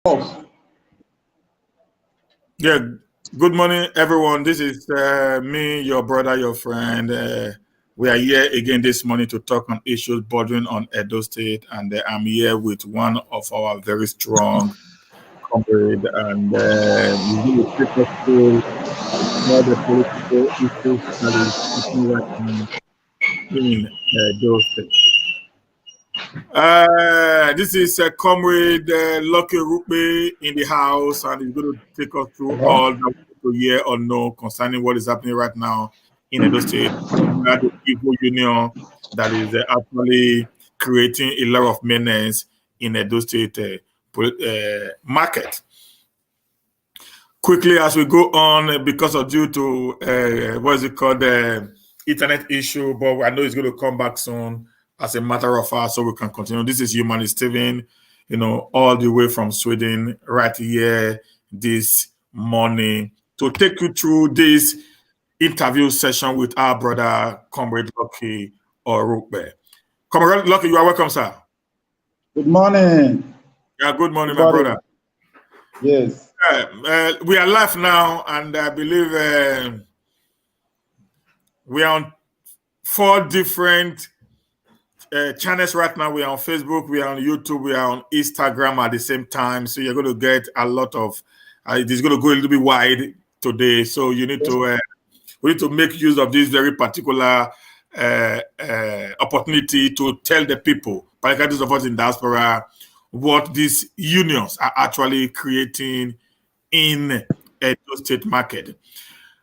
off. Yeah, good morning, everyone. This is me, your brother, your friend. We are here again this morning to talk on issues bordering on Edo State, and I'm here with one of our very strong comrade, and we're going to take us through all the political issues that is happening right now in Edo State. This is Comrade Lucky Rupe in the house, and he's going to take us through all that we hear or know concerning what is happening right now in Edo State. The evil union that is actually creating a lot of menace in Edo State market. Quickly, as we go on, because of due to what is it called, internet issue, but I know it's going to come back soon. As a matter of fact, so we can continue. This is Humanist Steven, all the way from Sweden, right here this morning to take you through this interview session with our brother, Comrade Lucky Orukbe. Comrade Lucky, you are welcome, sir. Good morning. Yeah, good morning, my brother. Yes. We are live now, and I believe we are on 4 different channels right now. We are on Facebook, we are on YouTube, we are on Instagram at the same time. So you're going to get a lot of. It's going to go a little bit wide today. So you need to we need to make use of this very particular opportunity to tell the people, particularly those of us in diaspora, what these unions are actually creating in a state market.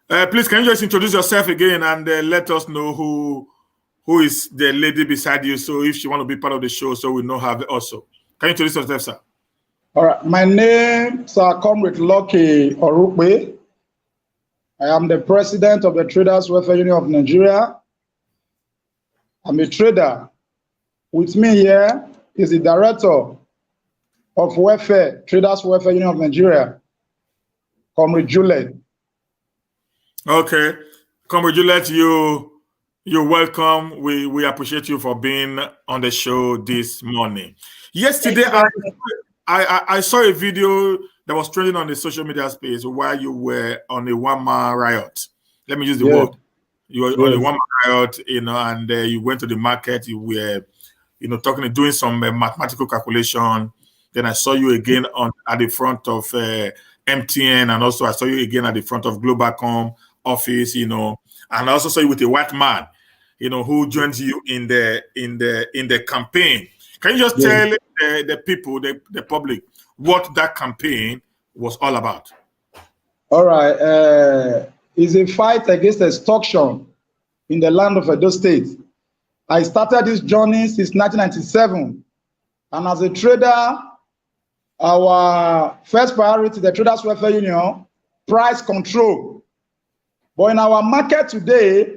Please, can you just introduce yourself again and let us know who is the lady beside you, so if she want to be part of the show, so we know her also. Can you introduce yourself, sir? All right. My name is Comrade Lucky Orukbe. I am the president of the Traders Welfare Union of Nigeria. I'm a trader. With me here is the director of Welfare, Traders Welfare Union of Nigeria, Comrade Juliet. Okay. Comrade Juliet, you're welcome. We appreciate you for being on the show this morning. Yesterday, I saw a video that was trending on the social media space while you were on a one-man riot. Let me use the word. You were on a one-man riot, and you went to the market. You were, doing some mathematical calculation. Then I saw you again at the front of MTN, and also I saw you again at the front of Globalcom office. And I also saw you with a white man, who joins you in the campaign. Can you just tell the people, the public, what that campaign was all about? All right. It's a fight against extortion in the land of Edo State. I started this journey since 1997. And as a trader, our first priority, the Traders Welfare Union, price control. But in our market today,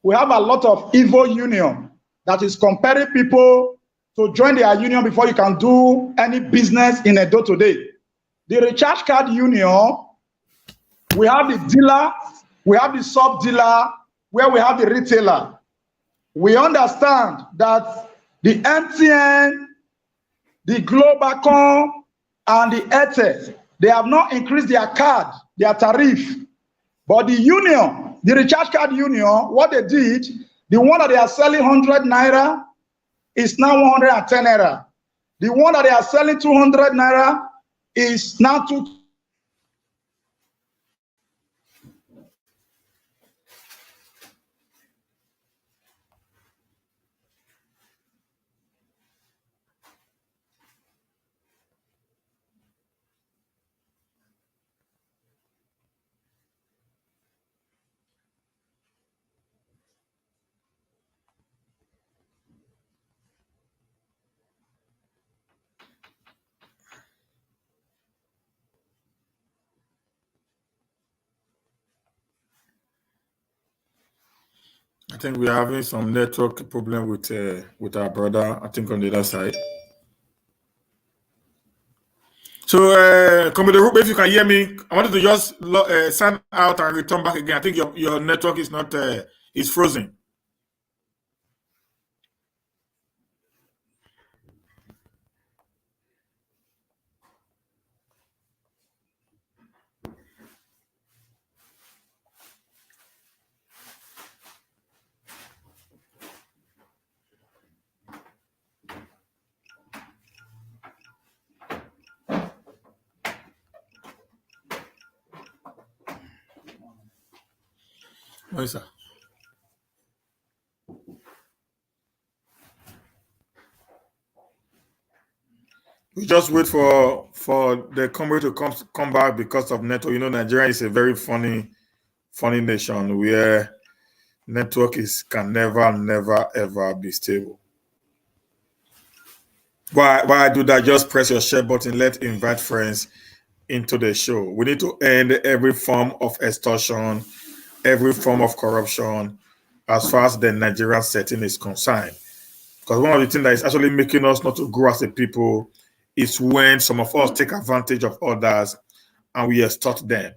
we have a lot of evil union that is compelling people to join their union before you can do any business in Edo today. The recharge card union, we have the dealer, we have the sub-dealer, where we have the retailer. We understand that the MTN, the Globalcom, and the Airtel, they have not increased their tariff. But the union, the recharge card union, what they did, the one that they are selling 100 naira is now 110 naira. The one that they are selling 200 naira is now 2. I think we're having some network problem with our brother, I think on the other side. So, Commander Rupe, if you can hear me, I wanted to just sign out and return back again. I think your network is not is frozen. Yes, sir. We just wait for the comrade to come back because of network. You know, Nigeria is a very funny nation where network can never ever be stable. While I do that, just press your share button. Let's invite friends into the show. We need to end every form of extortion, every form of corruption, as far as the Nigerian setting is concerned. Because one of the things that is actually making us not to grow as a people is when some of us take advantage of others and we extort them.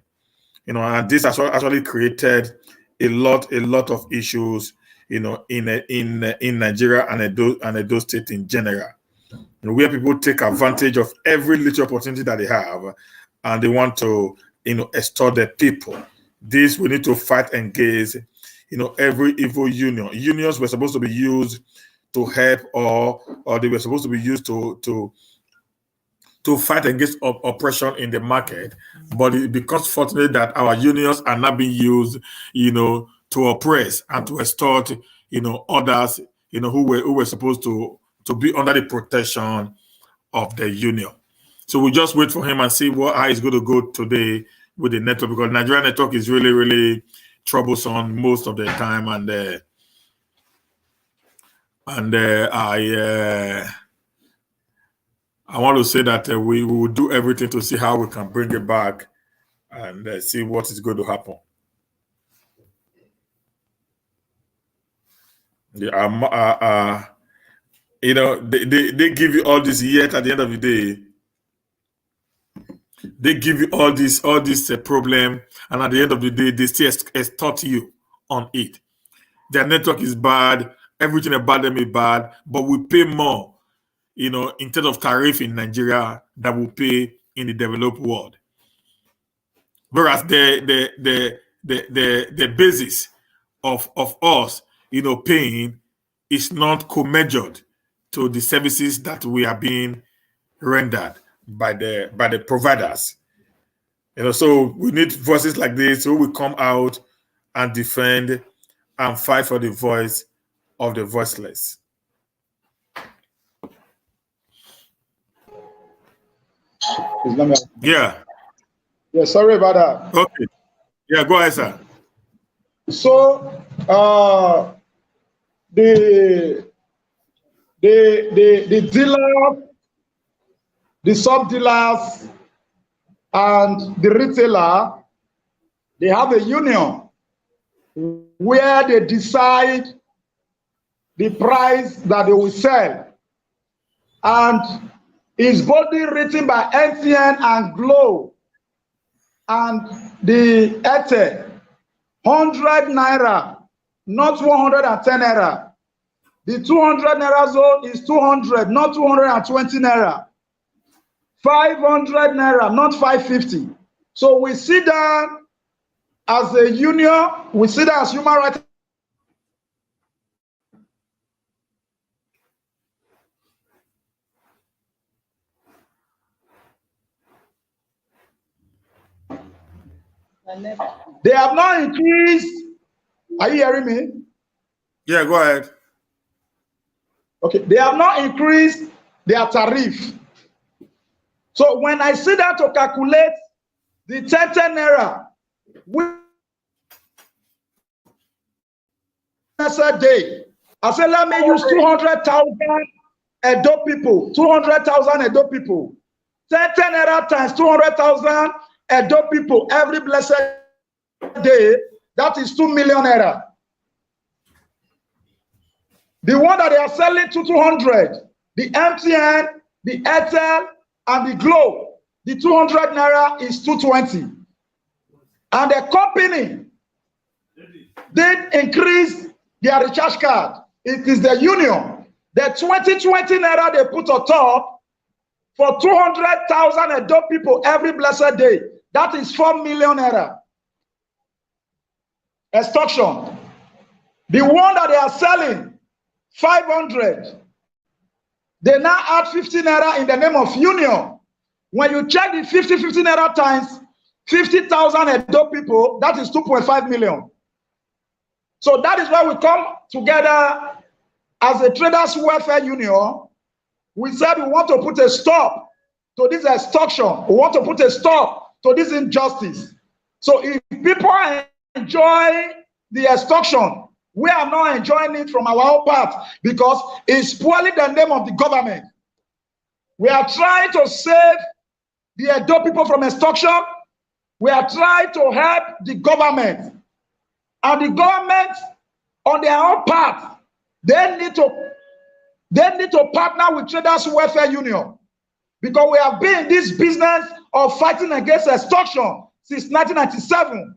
You know, and this has actually created a lot of issues, you know, in Nigeria and Edo State in general, you know, where people take advantage of every little opportunity that they have, and they want to, you know, extort the people. This we need to fight against. You know, every evil union. Unions were supposed to be used to help, or they were supposed to be used to fight against oppression in the market. But it becomes fortunate that our unions are not being used, you know, to oppress and to extort, you know, others, you know, who were supposed to be under the protection of the union. So we just wait for him and see how it's going to go today with the network, because Nigerian network is really troublesome most of the time, and I want to say that we will do everything to see how we can bring it back and see what is going to happen. Yeah, you know, they give you all this, yet at the end of the day, they give you all this problem, and at the end of the day, they still extort you on it. Their network is bad, everything about them is bad, but we pay more, you know, in terms of tariff in Nigeria that we pay in the developed world. Whereas the basis of us, you know, paying is not co-measured to the services that we are being rendered by the providers. You know, so we need voices like this who will come out and defend and fight for the voice of the voiceless. Yeah. Yeah, sorry about that. Okay. Yeah, go ahead, sir. So the dealer, the sub-dealers, and the retailer, they have a union where they decide the price that they will sell. And it's boldly written by MTN and Glo and the Airtel, 100 naira, not 110 naira. The 200 naira zone is 200, not 220 naira. 500 naira, not 550. So we sit down as a union, we sit down as human rights. They have not increased. Are you hearing me? Yeah, go ahead. Okay, they have not increased their tariff. So when I sit down to calculate the 10 naira, a day, I said, let me use 200,000 Edo people, 200,000 Edo people. 10 naira times 200,000 Edo people every blessed day, that is 2 million naira. The one that they are selling to 200, the MTN, the Airtel, and the Glo, the 200 naira is 220. And the company did increase their recharge card. It is the union. The 2020 naira they put on top for 200,000 Edo people every blessed day. That is 4 million naira. Extortion. The one that they are selling 500, they now add 50 naira in the name of union. When you check the 50 naira times 50,000 Edo people, that is 2.5 million. So that is why we come together as a traders welfare union. We said we want to put a stop to this extortion. We want to put a stop to this injustice. So if people enjoy the extortion, we are not enjoying it from our own part because it's spoiling the name of the government. We are trying to save the Edo people from extortion. We are trying to help the government. And the government, on their own part, they need to partner with Traders Welfare Union, because we have been in this business of fighting against extortion since 1997.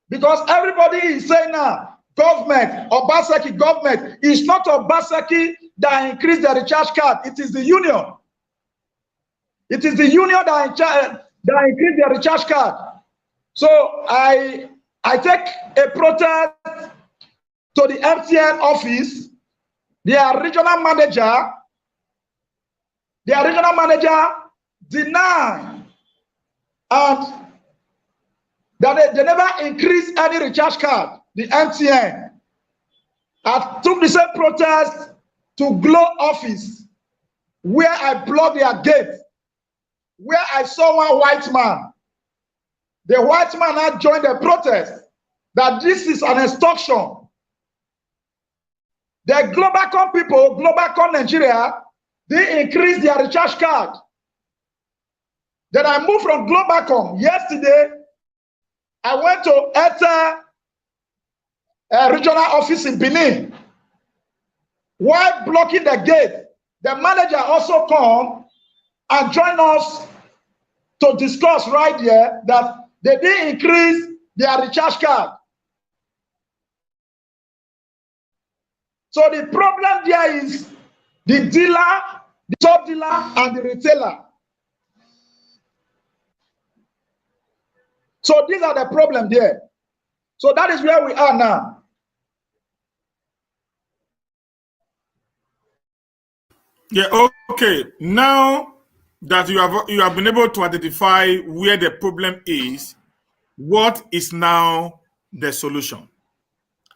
Because everybody is saying now, government, Obaseki government, it's not Obaseki that increased the recharge card, it is the union. It is the union that increased the recharge card. So I take a protest to the MTN office. Their regional manager denied and that they never increased any recharge card. The MTN. I took the same protest to Glow office, where I blocked their gate, where I saw one white man. The white man had joined the protest that this is an extortion. The Globalcom people, Globalcom Nigeria, they increased their recharge card. Then I moved from Globalcom. Yesterday, I went to enter a regional office in Benin. While blocking the gate, the manager also come and join us to discuss right here that they didn't increase their recharge card. So the problem there is the dealer, the top dealer, and the retailer. So these are the problems there. So that is where we are now. Yeah, okay. Now that you have been able to identify where the problem is, what is now the solution?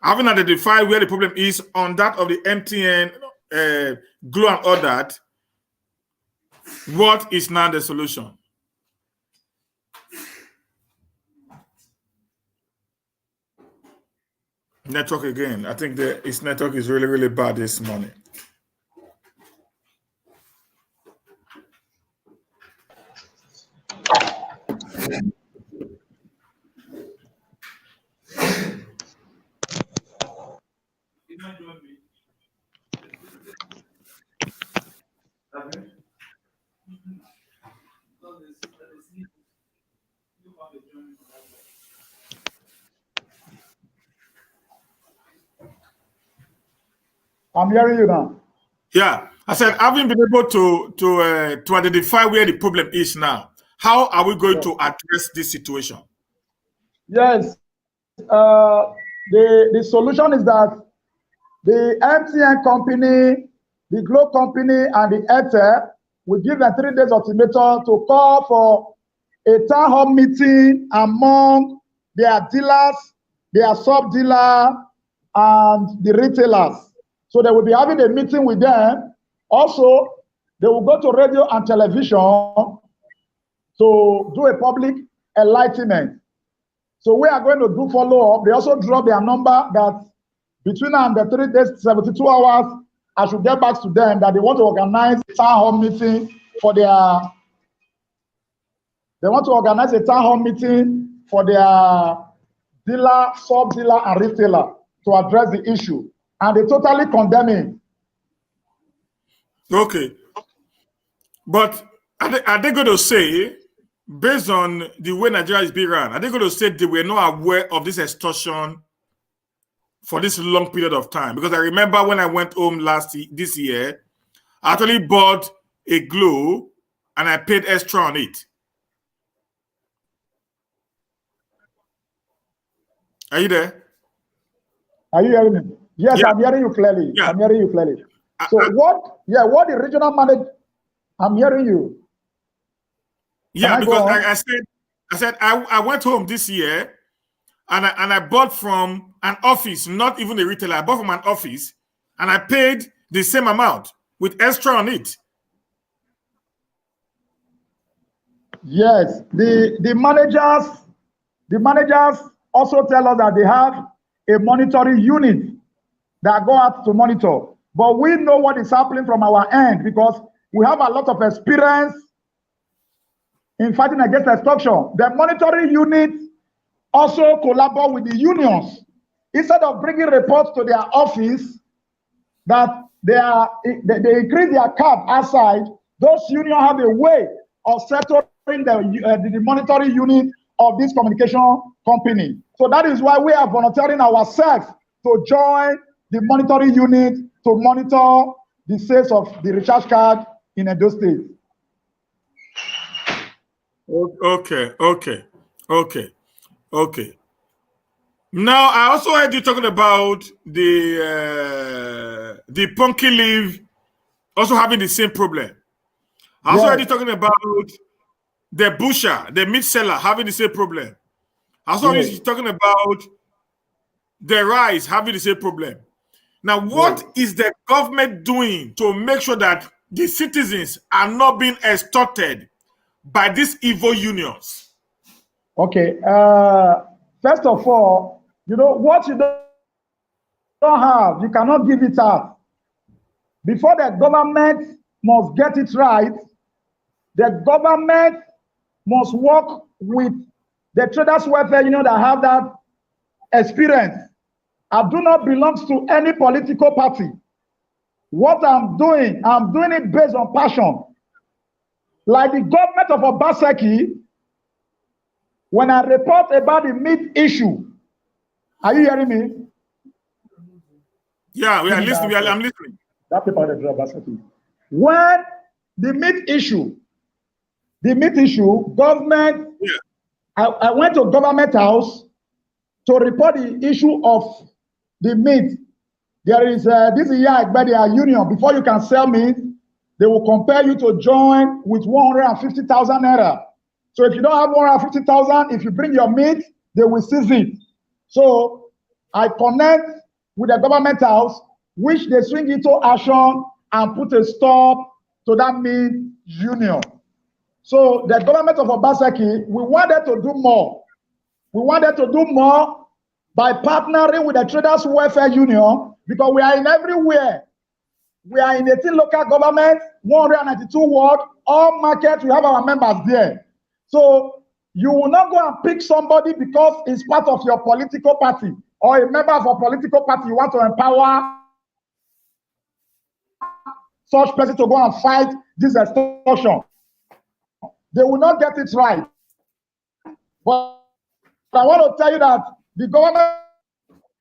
Having identified where the problem is on that of the MTN, Glow and all that, what is now the solution? Network again. I think its network is really, really bad this morning. I'm hearing you now. Yeah, I said, having been able to identify where the problem is now, how are we going to address this situation? Yes, the solution is that the MTN company, the Glow company, and the Airtel will give them 3 days ultimatum to call for a town hall meeting among their dealers, their sub-dealer, and the retailers. So they will be having a meeting with them. Also, they will go to radio and television to do a public enlightenment. So we are going to do follow-up. They also drop their number that between now and the 3 days, 72 hours, I should get back to them that they want to organize a town hall meeting for their, dealer, sub-dealer, and retailer to address the issue. And they totally condemn it. Okay. But are they going to say, based on the way Nigeria is being run, are they going to say they were not aware of this extortion for this long period of time? Because I remember when I went home this year, I actually bought a Glow and I paid extra on it. Are you there? Are you hearing me? Yes, yeah. I'm hearing you clearly. Yeah. I'm hearing you clearly. So what the regional manager, I'm hearing you. Yeah, because I said I went home this year and I bought from an office, not even a retailer. I bought from an office, and I paid the same amount with extra on it. Yes, the managers also tell us that they have a monitoring unit that go out to monitor. But we know what is happening from our end because we have a lot of experience in fighting against extortion. The monitoring unit also collaborate with the unions. Instead of bringing reports to their office that they increase their cap outside, those unions have a way of settling the monitoring unit of this communication company. So that is why we are volunteering ourselves to join the monitoring unit to monitor the sales of the recharge card in Edo State. Okay. Now, I also heard you talking about the pumpkin leaf also having the same problem. I also heard you talking about the butcher, the meat seller having the same problem. I also heard you talking about the rice having the same problem. Now, what is the government doing to make sure that the citizens are not being extorted by these evil unions? Okay. First of all, you know, what you don't have, you cannot give it out. Before the government must get it right, the government must work with the traders welfare union that have that experience. I do not belong to any political party. What I'm doing it based on passion. Like the government of Obaseki, when I report about the meat issue, are you hearing me? Yeah, we are listening. I'm listening. That paper that Obaseki. When the meat issue, government, I went to government house to report the issue of the meat. There is this year by their union. Before you can sell meat, they will compel you to join with 150,000 naira. So if you don't have 150,000, if you bring your meat, they will seize it. So I connect with the government house, which they swing into action and put a stop to that meat union. So the government of Obaseki, we wanted to do more. We wanted to do more by partnering with the Traders Welfare Union because we are in everywhere. We are in 18 local governments, 192 wards, all markets, we have our members there. So you will not go and pick somebody because it's part of your political party or a member of a political party. You want to empower such person to go and fight this extortion. They will not get it right. But I want to tell you that the government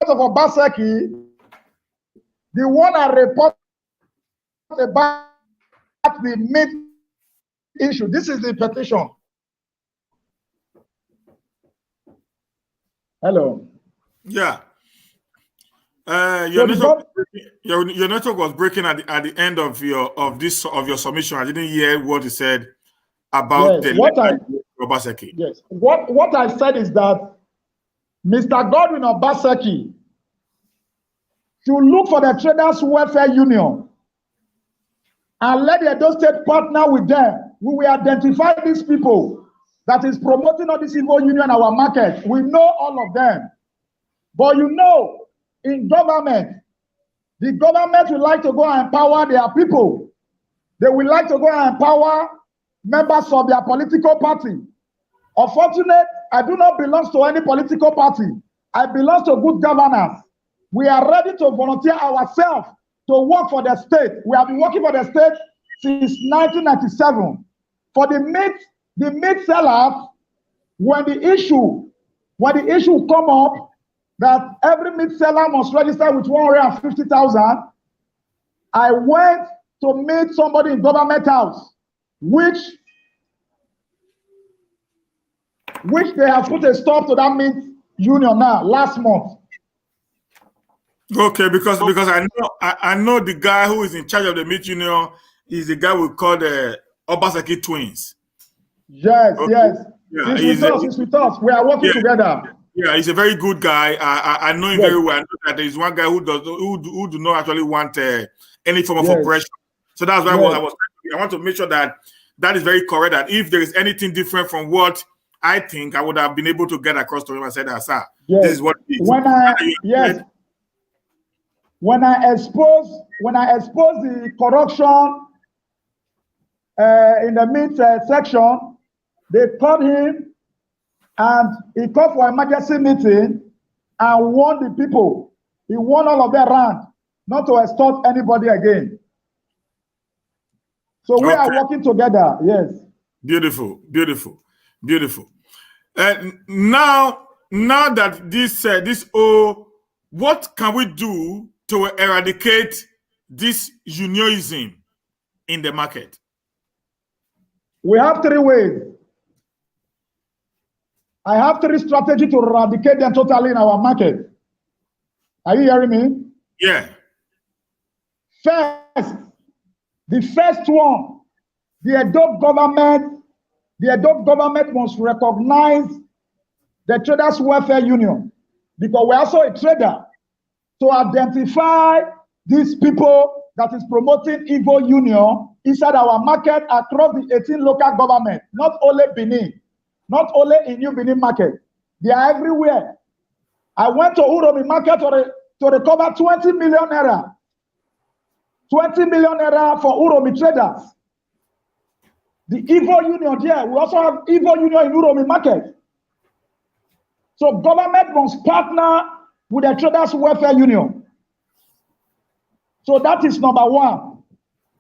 of Obaseki, the one I report about the meat issue, this is the petition. Hello. Yeah. Your network was breaking at the end of your submission. I didn't hear what you said about Obaseki. Yes. What I said is that Mr. Godwin Obaseki should look for the Traders Welfare Union and let the Edo State partner with them. We will identify these people that is promoting all this evil union in our market. We know all of them. But you know, in government, the government would like to go and empower their people. They would like to go and empower members of their political party. Unfortunately, I do not belong to any political party. I belong to good governance. We are ready to volunteer ourselves to work for the state. We have been working for the state since 1997. For the meat sellers, when the issue come up that every meat seller must register with 150,000, I went to meet somebody in government house, which they have put a stop to that meat union now last month. Okay, because I know the guy who is in charge of the meat union is the guy we call the Obaseki twins. Yes, okay. yes. Yeah, he's with us. We are working together. Yeah, he's a very good guy. I know him Yes. very well. I know that there is one guy who do not actually want any form of Yes. oppression. So that's why Yes. I want to make sure that that is very correct. That if there is anything different from what I think, I would have been able to get across to him and say that, sir, Yes. this is what it is. When I expose the corruption in the mid section, they called him and he called for an emergency meeting and warned the people. He warned all of them around not to extort anybody again. So we are working together. Yes. Beautiful, beautiful, beautiful. Now that this what can we do to eradicate this unionism in the market? We have 3 ways. I have 3 strategies to eradicate them totally in our market. Are you hearing me? Yeah. First, the first one, the Edo government must recognize the Traders Welfare Union, because we're also a trader, to identify these people that is promoting evil union inside our market across the 18 local governments, not only Benin, not only in New Benin market. They are everywhere. I went to Uromi market to recover 20 million naira. 20 million naira for Uromi traders. The evil union there. We also have evil union in Uromi market. So government must partner with the Traders Welfare Union. So that is number 1.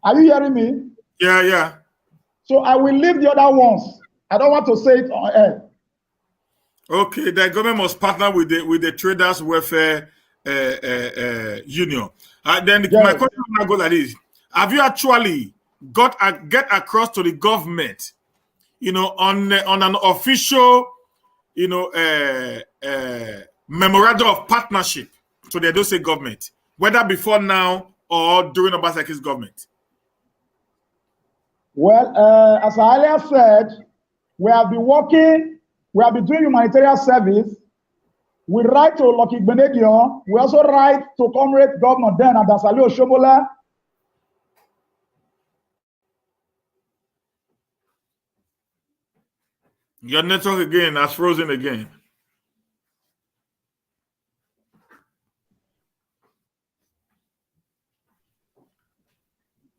Are you hearing me? Yeah, yeah. So I will leave the other ones. I don't want to say it on air. Okay, the government must partner with the Traders Welfare Union. Then Yes. My question now goes like this: have you actually get across to the government, on an official, memorandum of partnership to the Edo State government, whether before now or during Obasanjo's government? Well, as I earlier said, we have been doing humanitarian service. We write to Lucky Benedion. We also write to Comrade Governor then and Dasalio Shobola. Your network again has frozen again.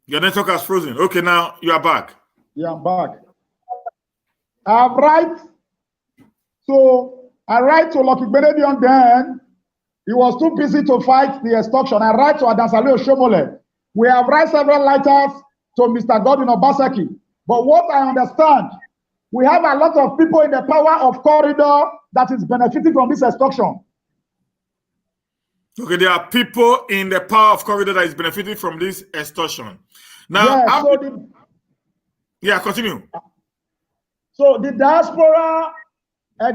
Your network has frozen. Okay, now you are back. Yeah, I'm back. I write to Lucky Benedion then. He was too busy to fight the extortion. I write to Adasaleo Shomole. We have write several letters to Mr. Godwin Obaseki. But what I understand, we have a lot of people in the power of corridor that is benefiting from this extortion. Okay, there are people in the power of corridor that is benefiting from this extortion. Now, continue. So the diaspora,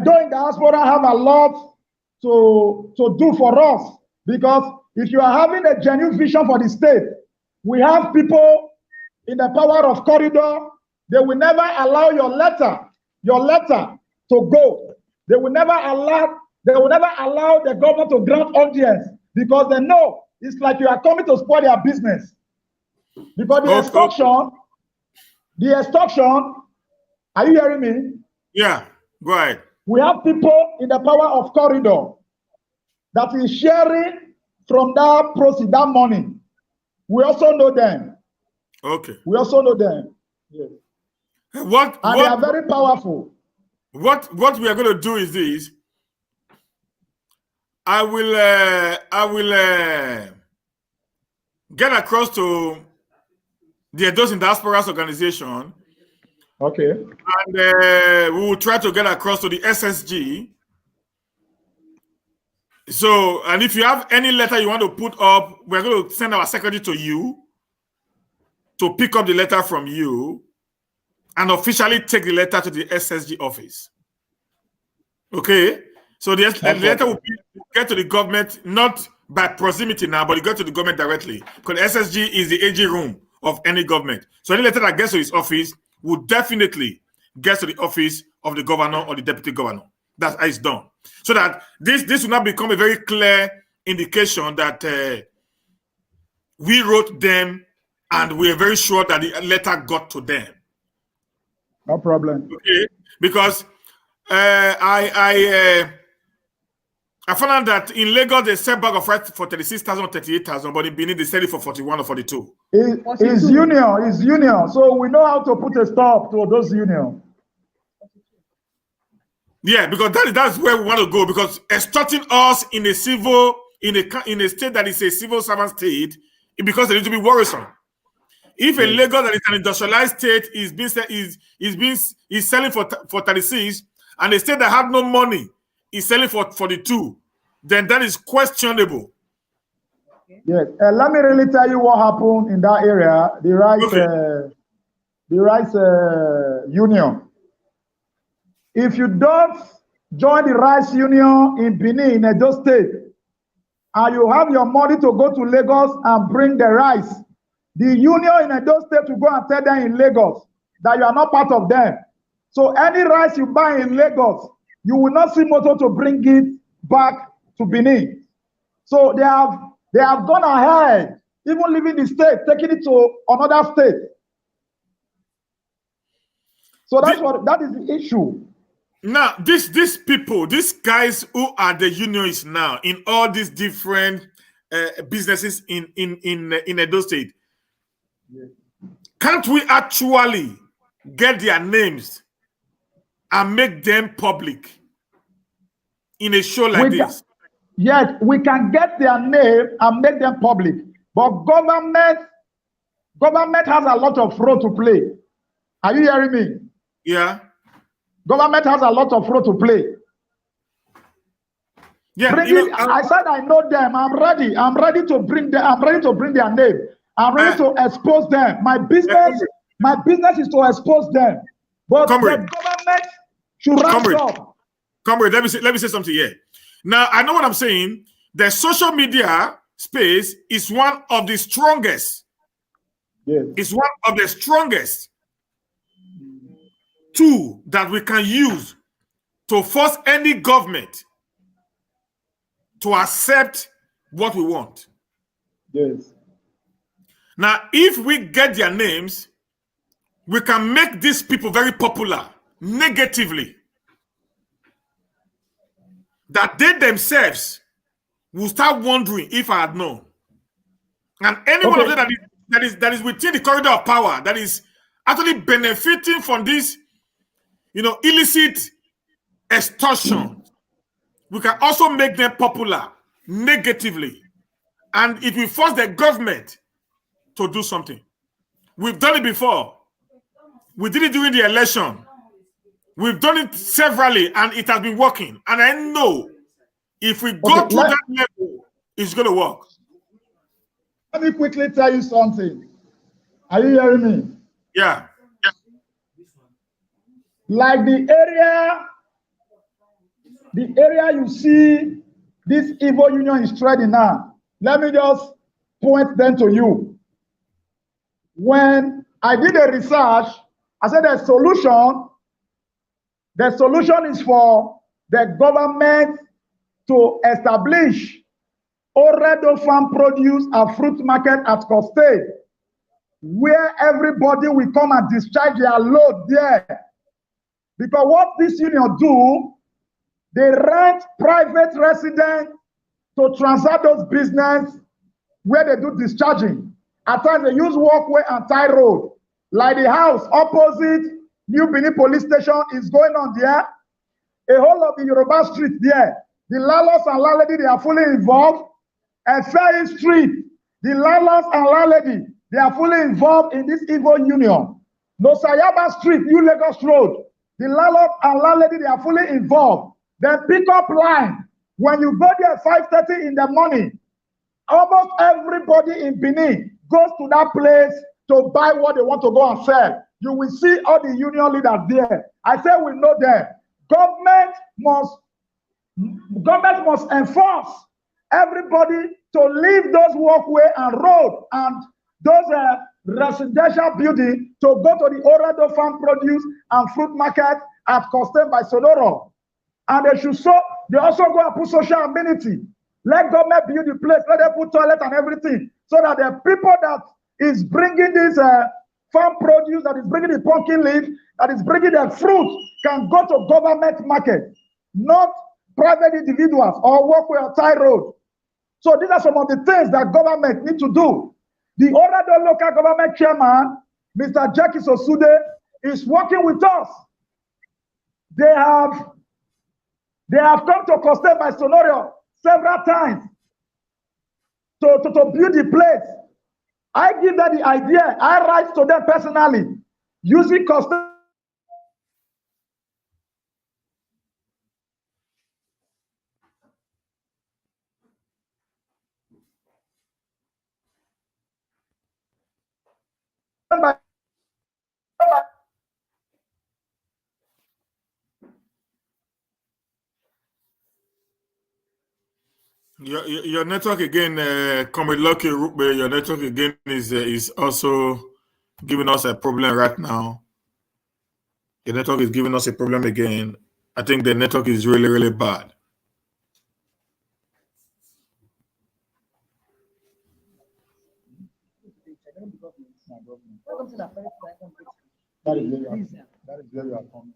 doing diaspora have a lot to do for us, because if you are having a genuine vision for the state, we have people in the power of corridor. They will never allow your letter to go. They will never allow the government to grant audience, because they know it's like you are coming to spoil their business. Because the extortion, are you hearing me? Yeah, go ahead. We have people in the power of corridor that is sharing from that proceed, that money. We also know them. Okay. We also know them. Yes. They are very powerful. What we are going to do is this. I will get across to the Edo Diaspora's organization. Okay. And we will try to get across to the SSG. So, and if you have any letter you want to put up, we're going to send our secretary to you to pick up the letter from you and officially take the letter to the SSG office. Okay? So the letter will get to the government, not by proximity now, but it gets to the government directly. Because SSG is the AG room of any government. So any letter that gets to his office will definitely get to the office of the governor or the deputy governor. That's how it's done. So that this will not become a very clear indication that we wrote them and we are very sure that the letter got to them. No problem. Okay, because I found out that in Lagos they set bag of rice for 36,000 or 38,000, but in Benin they sell it for 41 or 42. It's union. So we know how to put a stop to those unions. Yeah, because that's where we want to go. Because extorting us in a state that is a civil servant state, because it needs to be worrisome. If a Lagos that is an industrialized state is selling for 36, and a state that have no money is selling for 42, then that is questionable. Yes, let me really tell you what happened in that area. The rice union. If you don't join the rice union in Benin, in Edo State, and you have your money to go to Lagos and bring the rice, the union in Edo State will go and tell them in Lagos that you are not part of them. So any rice you buy in Lagos, you will not see motor to bring it back to Benin. So they have gone ahead, even leaving the state, taking it to another state. So that is the issue. Now, these people, these guys who are the unionists now in all these different businesses in Edo State, can't we actually get their names and make them public in a show like this? Yes, we can get their name and make them public, but government has a lot of role to play. Are you hearing me? Yeah. Government has a lot of role to play. Yeah, I said I know them. I'm ready to bring them. I'm ready to bring their name. I'm ready to expose them. My business is to expose them. But the government should rise up. Comrade, let me say something here. Now I know what I'm saying. The social media space is one of the strongest. Yes. It's one of the strongest tool that we can use to force any government to accept what we want. Yes. Now, if we get their names, we can make these people very popular negatively. That they themselves will start wondering if I had known. And anyone of them that is within the corridor of power, that is actually benefiting from this, illicit extortion, we can also make them popular negatively. And it will force the government to do something. We've done it before. We did it during the election. We've done it severally, and it has been working. And I know if we go to that level, it's going to work. Let me quickly tell you something. Are you hearing me? Yeah. Like the area you see this evil union is trading now. Let me just point them to you. When I did a research, I said the solution is for the government to establish Oredo farm produce and fruit market at Coste, where everybody will come and discharge their load there. Because what this union do, they rent private residents to transact those business where they do discharging. At times they use walkway and tie road. Like the house opposite New Benin Police Station is going on there. A whole of the Yoruba street there. The landlords and landlady, they are fully involved. And Ferry Street, the landlords and landlady, they are fully involved in this evil union. Nosayaba Street, New Lagos Road, the landlord and landlady, they are fully involved. Then pickup line, when you go there at 5:30 in the morning, almost everybody in Benin goes to that place to buy what they want to go and sell. You will see all the union leaders there. I say we know them. Government must enforce everybody to leave those walkway and road and those residential buildings to go to the Oredo farm produce and fruit market at Coste by Sonoro. And they should they also go and put social amenity. Let government build the place, let them put toilet and everything, so that the people that is bringing this farm produce, that is bringing the pumpkin leaf, that is bringing the fruit, can go to government market, not private individuals or walkway or tie road. So these are some of the things that government need to do. The Orado local government chairman, Mr. Jackie Sosude, is working with us. They have come to Costa by Sonorio several times to build the place. I give them the idea. I write to them personally using Costa. Your network again, Comrade Lucky Rukbe, your network again is also giving us a problem right now. The network is giving us a problem again. I think the network is really, really bad. That is where you are coming.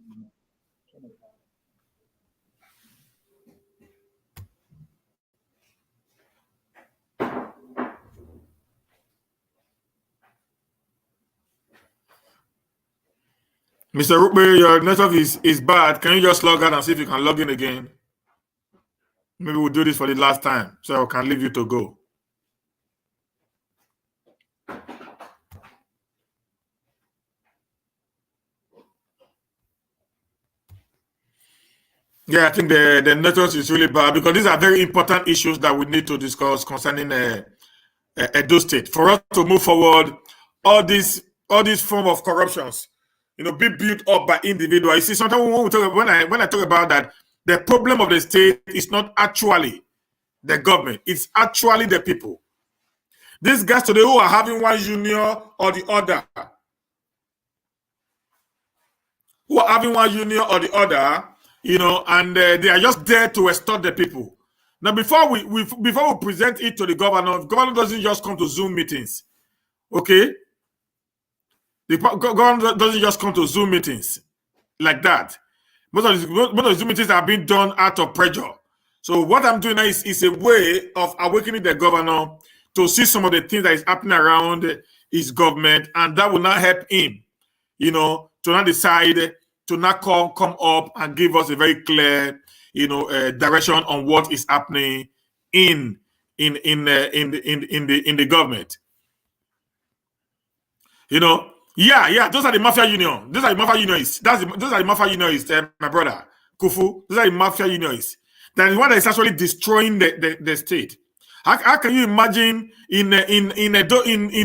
Mr. Rukbe, your network is bad. Can you just log out and see if you can log in again? Maybe we'll do this for the last time so I can leave you to go. Yeah, I think the network is really bad because these are very important issues that we need to discuss concerning Edo State. For us to move forward, all these form of corruptions, be built up by individuals. You see, sometimes when I talk about that, the problem of the state is not actually the government; it's actually the people. These guys today who are having one union or the other, and they are just there to extort the people. Now, before we present it to the governor doesn't just come to Zoom meetings, okay? The governor doesn't just come to Zoom meetings like that. Most of the Zoom meetings are being done out of pressure. So what I'm doing now is a way of awakening the governor to see some of the things that is happening around his government, and that will not help him, to not decide to not come up and give us a very clear, direction on what is happening in the government. Yeah, those are the mafia union. Those are the mafia unionists. Those are the mafia unionists, my brother Kufu. Those are the mafia unionists. That is what is actually destroying the state. How can you imagine in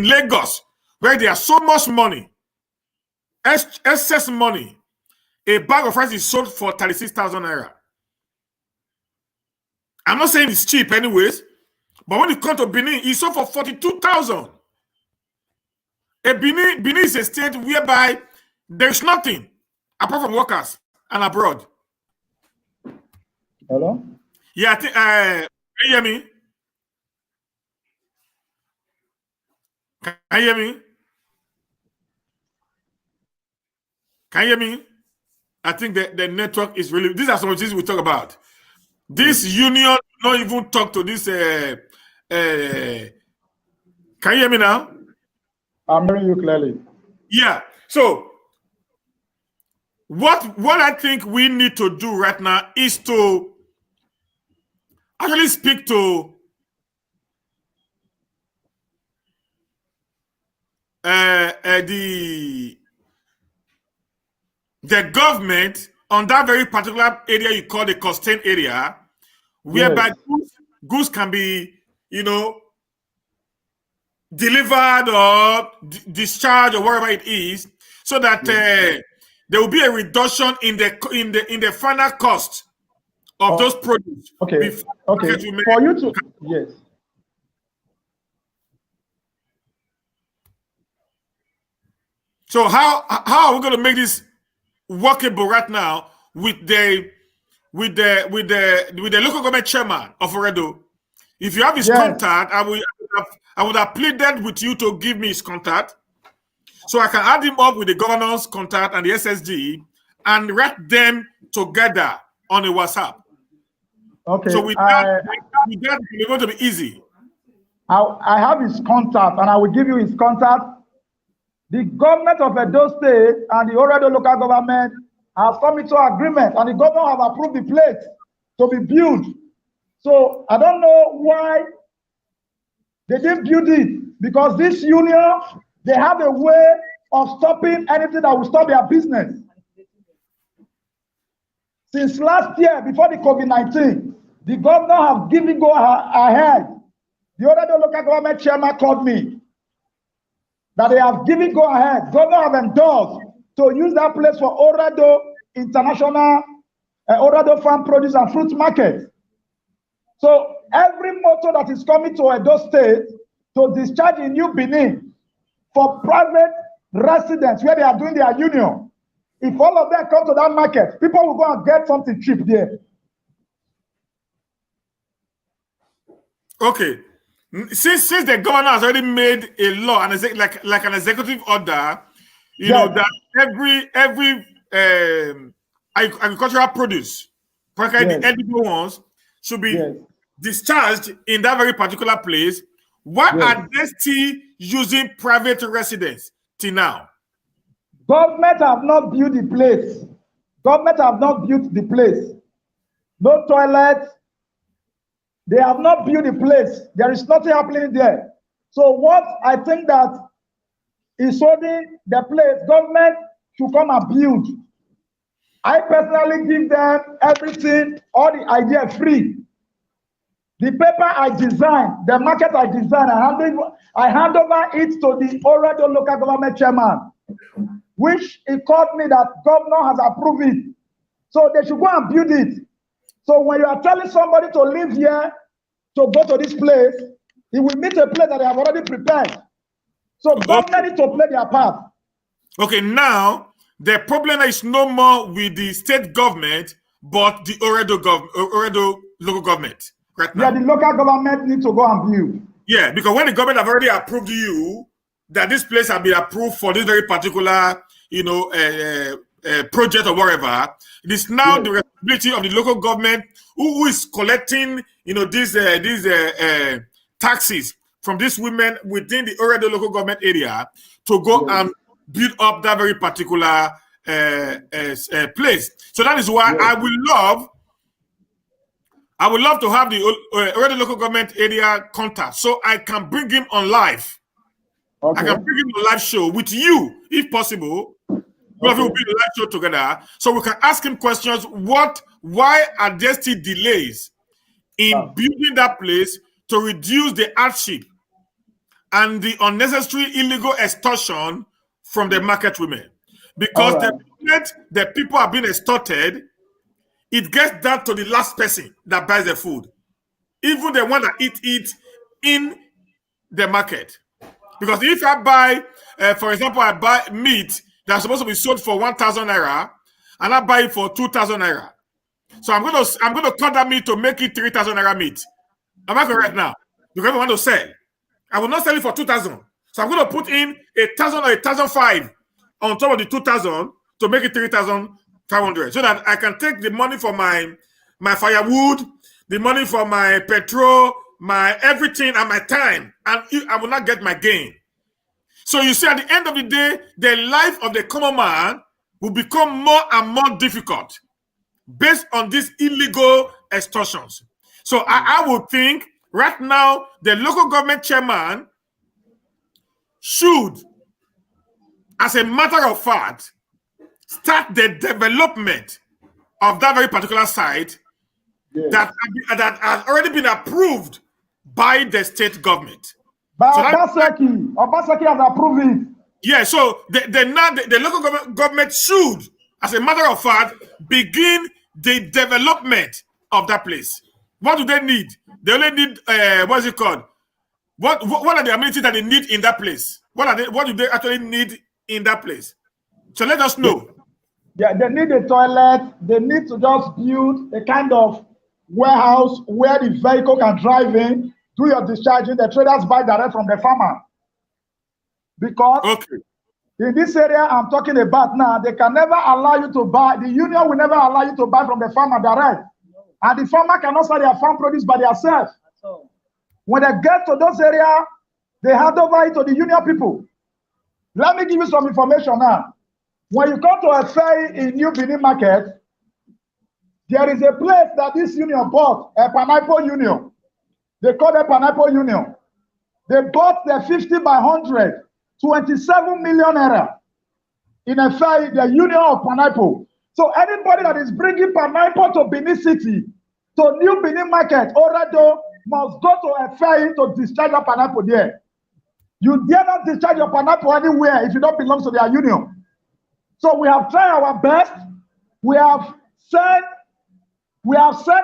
Lagos, where there is so much money, excess money, a bag of rice is sold for 36,000 naira. I'm not saying it's cheap anyways, but when it comes to Benin, it's sold for 42,000. Benin is a state whereby there's nothing apart from workers and abroad. Hello? Yeah, can you hear me? Can you hear me? Can you hear me? I think the network is really. These are some of the things we talk about. This union not even talk to this. Can you hear me now? I'm hearing you clearly. Yeah. So what I think we need to do right now is to actually speak to the government on that very particular area you call the coastal area, whereby goods can be, delivered or discharged or wherever it is, so that there will be a reduction in the final cost of those produce. Okay. For you to yes. So how are we going to make this workable right now with the with the local government chairman of Oredo. If you have his contact, I would have pleaded with you to give me his contact, so I can add him up with the governor's contact and the SSG and write them together on a WhatsApp. Okay. So with that, it's going to be easy. I have his contact, and I will give you his contact. The government of Edo State and the Oredo local government have come into agreement, and the government have approved the place to be built. So I don't know why they didn't build it, because this union, they have a way of stopping anything that will stop their business. Since last year, before the COVID-19, the governor have given go ahead. The Oredo local government chairman called me that they have given go ahead. Governor have endorsed to use that place for Oredo International, Oredo Farm Produce and Fruit Market. So every motor that is coming to Edo State to discharge in New Benin for private residents where they are doing their union, if all of them come to that market, people will go and get something cheap there. Okay. Since the governor has already made a law and like an executive order, you know that every agricultural produce, particularly the edible ones, should be discharged in that very particular place. Why are they still using private residents till now? Government have not built the place. Government have not built the place. No toilets. They have not built the place. There is nothing happening there. So what I think that is holding the place, government should come and build. I personally give them everything, all the idea free. The paper I designed, the market I designed, I hand over it to the Oredo local government chairman, which he called me that governor has approved it. So they should go and build it. So when you are telling somebody to live here, to go to this place, he will meet a place that they have already prepared. So government needs to play their part. Okay, now the problem is no more with the state government, but the Oredo local government. Right now. Yeah, the local government needs to go and build. Yeah, because when the government have already approved you, that this place has been approved for this very particular, project or whatever, it is now the responsibility of the local government who is collecting, these taxes from these women within the Oredo local government area to go and build up that very particular place. So that is why I would love to have the Oredo local government area contact, so I can bring him on live. Okay. I can bring him on live show with you, if possible. We'll be the live show together, so we can ask him questions. Why are there still delays in building that place to reduce the hardship and the unnecessary illegal extortion from the market women? Because the moment the people are being extorted, it gets down to the last person that buys the food, even the one that eat it in the market. Because if I buy, for example, I buy meat that's supposed to be sold for 1,000 naira, and I buy it for 2,000 naira. So I'm gonna cut that meat to make it 3,000 naira meat. Am I correct now? Because I want to sell, I will not sell it for 2,000. So I'm gonna put in 1,000 or 1,005 on top of the 2,000 to make it 3,500, so that I can take the money for my firewood, the money for my petrol, my everything, and my time, and I will not get my gain. So you see, at the end of the day, the life of the common man will become more and more difficult based on these illegal extortions. So I would think right now the local government chairman should, as a matter of fact, start the development of that very particular site that has already been approved by the state government. But Obaseki has approved it. Yeah, so the local government should, as a matter of fact, begin the development of that place. What do they need? They only need what is it called? What are the amenities that they need in that place? What do they actually need in that place? So let us know. Yeah, they need a toilet. They need to just build a kind of warehouse where the vehicle can drive in, do your discharging. The traders buy direct from the farmer. Because in this area I'm talking about now, they can never allow you to buy, the union will never allow you to buy from the farmer direct. And the farmer cannot sell their farm produce by themselves. When they get to those areas, they hand over it to the union people. Let me give you some information now. When you come to a fair in New Benin Market, there is a place that this union bought, a pineapple union. They call it pineapple union. They bought the 50 by 100, 27 million naira in a fair, the union of pineapple. So anybody that is bringing pineapple to Benin City, to New Benin Market, Orado, must go to a fair to discharge your pineapple there. You dare not discharge your pineapple anywhere if you don't belong to their union. So we have tried our best. We have sent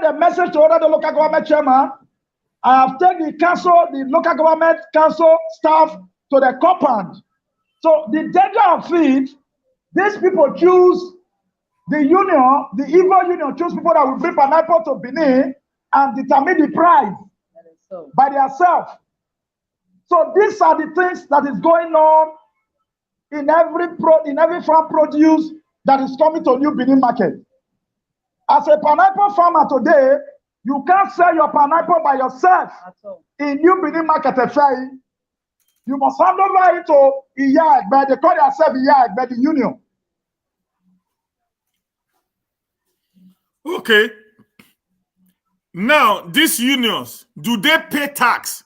a message to all the local government chairman. I have taken the council, the local government council staff to the compound. So the danger of it, these people choose the union, the evil union choose people that will bring pineapple to Benin and determine the price by themselves. So these are the things that is going on in every farm produce that is coming to New Benin Market. As a pineapple farmer today, you can't sell your pineapple by yourself in New Benin Market. You must hand over it to Iya Egbe. They call themselves Iya Egbe, the union. Okay. Now, these unions, do they pay tax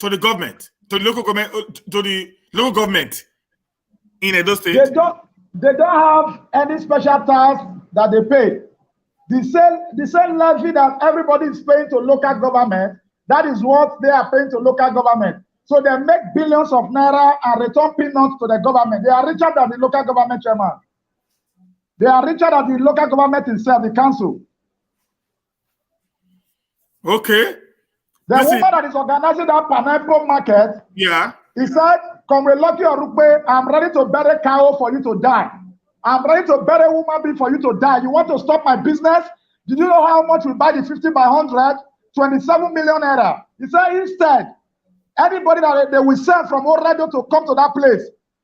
to the government, to the local government in Edo State? They don't have any special tax that they pay. The same levy that everybody is paying to local government, that is what they are paying to local government. So they make billions of naira and return peanuts to the government. They are richer than the local government chairman. They are richer than the local government itself, the council. Okay. The woman that is organizing that pineapple market, yeah, he said, Comrade Lucky Orupe, I'm ready to bury a cow for you to die. I'm ready to bury a woman being for you to die. You want to stop my business? Did you know how much we buy the 50 by 100? 27 million naira. He said, instead, anybody that they will send from Orlando to come to that place,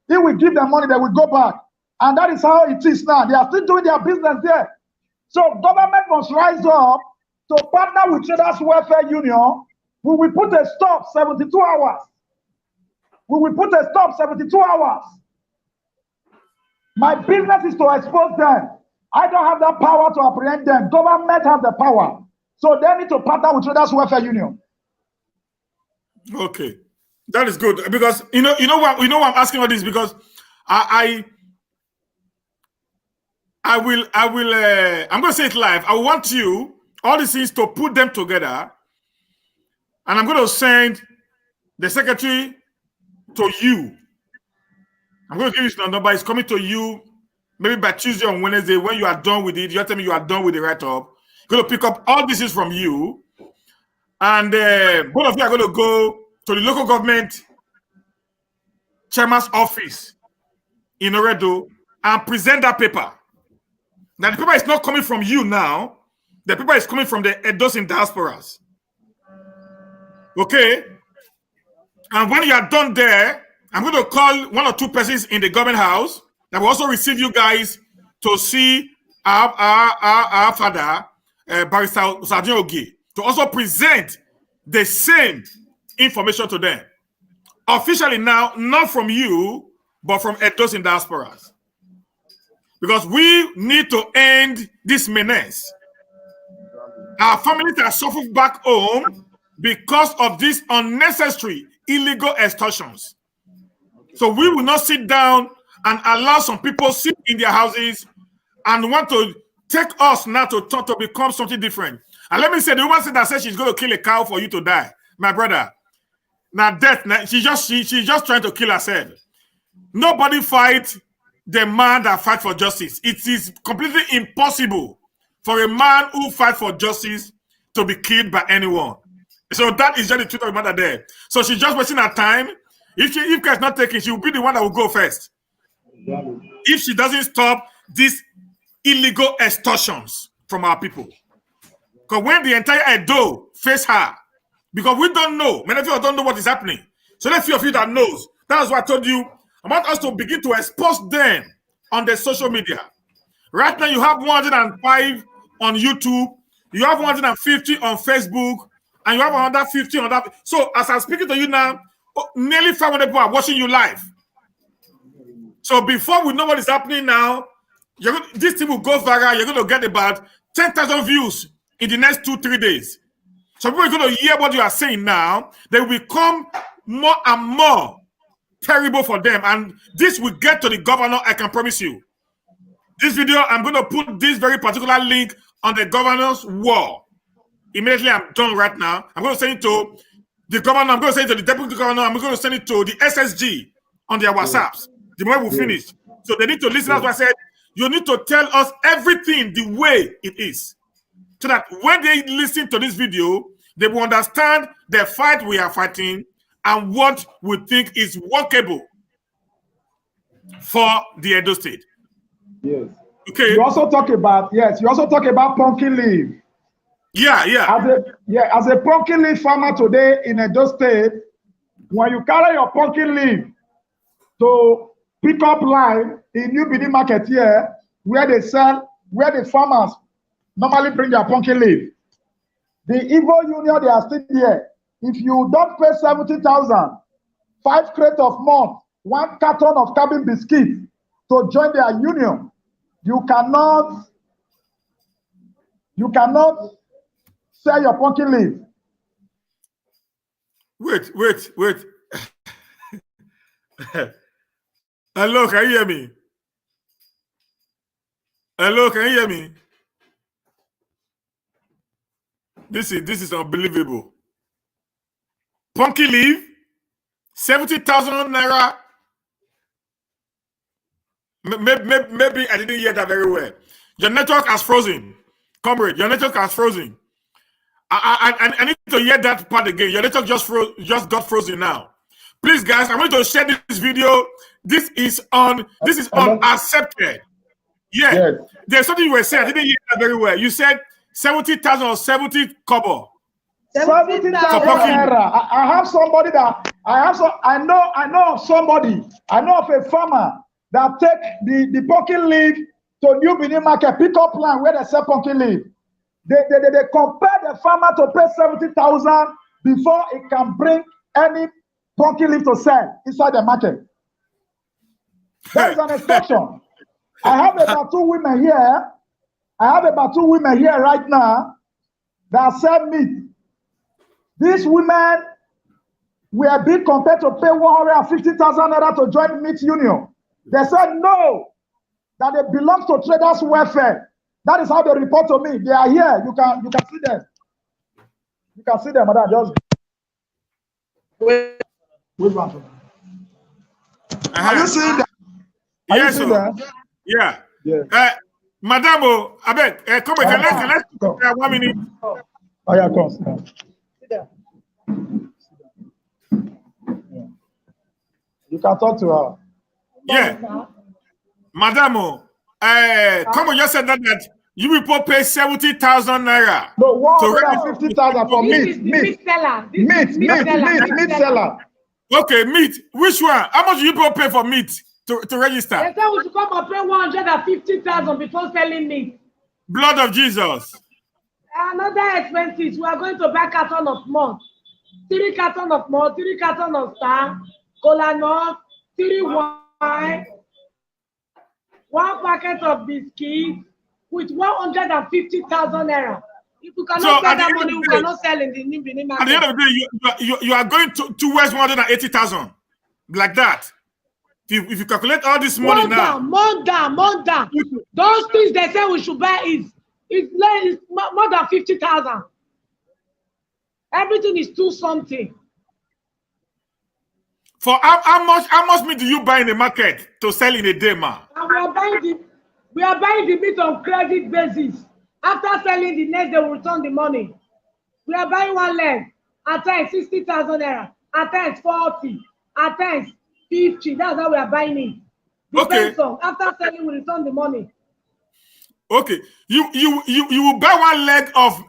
he will give them money, they will go back. And that is how it is now. They are still doing their business there. So government must rise up to partner with Traders Welfare Union. We will put a stop 72 hours. We will put a stop 72 hours. My business is to expose them. I don't have that power to apprehend them. Government has the power. So they need to partner with Traders Welfare Union. Okay. That is good. Because you know what I'm asking all this, because I'm gonna say it live. I want you, all these things, to put them together. And I'm gonna send the secretary to you. I'm going to give you the number. It's coming to you maybe by Tuesday or Wednesday. When you are done with it, you tell me you are done with the write-up. Going to pick up all this is from you. And both of you are going to go to the local government chairman's office in Oredo and present that paper. Now, the paper is not coming from you now. The paper is coming from the Edos in diasporas. Okay? And when you are done there, I'm going to call one or two persons in the government house that will also receive you guys to see our father, Barrister Usajin Ogi, to also present the same information to them. Officially now, not from you, but from Edos in diasporas. Because we need to end this menace. Our families are suffering back home because of these unnecessary illegal extortions. So we will not sit down and allow some people sit in their houses and want to take us now to become something different. And let me say, the woman said she's going to kill a cow for you to die. My brother, now death, she's just trying to kill herself. Nobody fight the man that fight for justice. It is completely impossible for a man who fight for justice to be killed by anyone. So that is just the truth of the matter there. So she's just wasting her time. If care is not taken, she will be the one that will go first. If she doesn't stop, these illegal extortions from our people. Because when the entire Edo face her, because we don't know, many of you don't know what is happening. So let's few of you that knows. That's why I told you, I want us to begin to expose them on the social media. Right now, you have 105 on YouTube, you have 150 on Facebook, and you have another 50 on that. So as I'm speaking to you now, nearly 500 people are watching you live. So before we know what is happening now, this thing will go viral. You're going to get about 10,000 views in the next 2-3 days. So people are going to hear what you are saying now. They will become more and more terrible for them. And this will get to the governor, I can promise you. This video, I'm going to put this very particular link on the governor's wall. Immediately, I'm done right now. I'm going to send it to the governor. I'm going to send it to the deputy governor. I'm going to send it to the SSG on their WhatsApps. The moment we finish. So they need to listen. That's why I said, you need to tell us everything the way it is. So that when they listen to this video, they will understand the fight we are fighting and what we think is workable for the Edo State. Yes. Okay. You also talk about pumpkin leaf. Yeah. As a pumpkin leaf farmer today in Edo State, when you carry your pumpkin leaf to pick up line in New Benin market here, where the farmers normally bring their pumpkin leaf. The Igbo Union, they are still there. If you don't pay 70,000, 5 crates of malt, 1 carton of cabin biscuit to join their union, you cannot sell your pumpkin leaf. Wait. Hello, can you hear me? Hello, can you hear me? This is unbelievable. Pumpkin leaf, 70,000 naira. Maybe I didn't hear that very well. Your network has frozen, comrade. Your network has frozen. I need to hear that part again. Your network just got frozen now. Please, guys, I want you to share this video. This is unaccepted. Yeah. Yes. There's something you were saying. I didn't hear that very well. You said 70,000 or 70 kobo. 70,000 naira. I have somebody that I know of somebody. I know of a farmer that take the pumpkin leaf to New Benin market, pick up line where they sell pumpkin leaf. They compare the farmer to pay 70,000 before it can bring any pumpkin leaf to sell inside the market. That is an extortion. I have about 2 women here. Right now that sell meat. These women were being compared to pay 150,000 naira to join meat union. They said no, that they belong to traders' welfare. That is how they report to me. They are here. You can see them. You can see them, madam. Just wait one. Are you seeing that? Yes, sir. Yeah. Madam, I beg, come on, let's 1 minute. Oh yeah, come. Sit down. You can talk to her. Yeah. Madam, come on, you said that you people pay 70,000 naira. No, 150,000 for meat. Meat seller. Okay, meat. Which one? How much do you people pay for meat to register? They said we should come and pay 150,000 before selling meat. Blood of Jesus. Another expenses. We are going to buy carton of malt, 3 carton of malt, 3 carton of star, cola nut, 3 wine, 1 packet of biscuits with 150,000 naira. If we cannot pay that money, we cannot sell in the New Benin market. At the end of the day, you are going towards 180,000, like that. If you calculate all this money now, more than. Those things they say we should buy is more than 50,000. Everything is 2 something. For how much meat do you buy in the market to sell in a day, ma? And we are buying the meat on credit basis. After selling the next, they will return the money. We are buying 1 leg at times 60,000 naira, at times 40, at times 50. That's how we are buying it. Depends on. After selling, we return the money. Okay, you will buy one leg of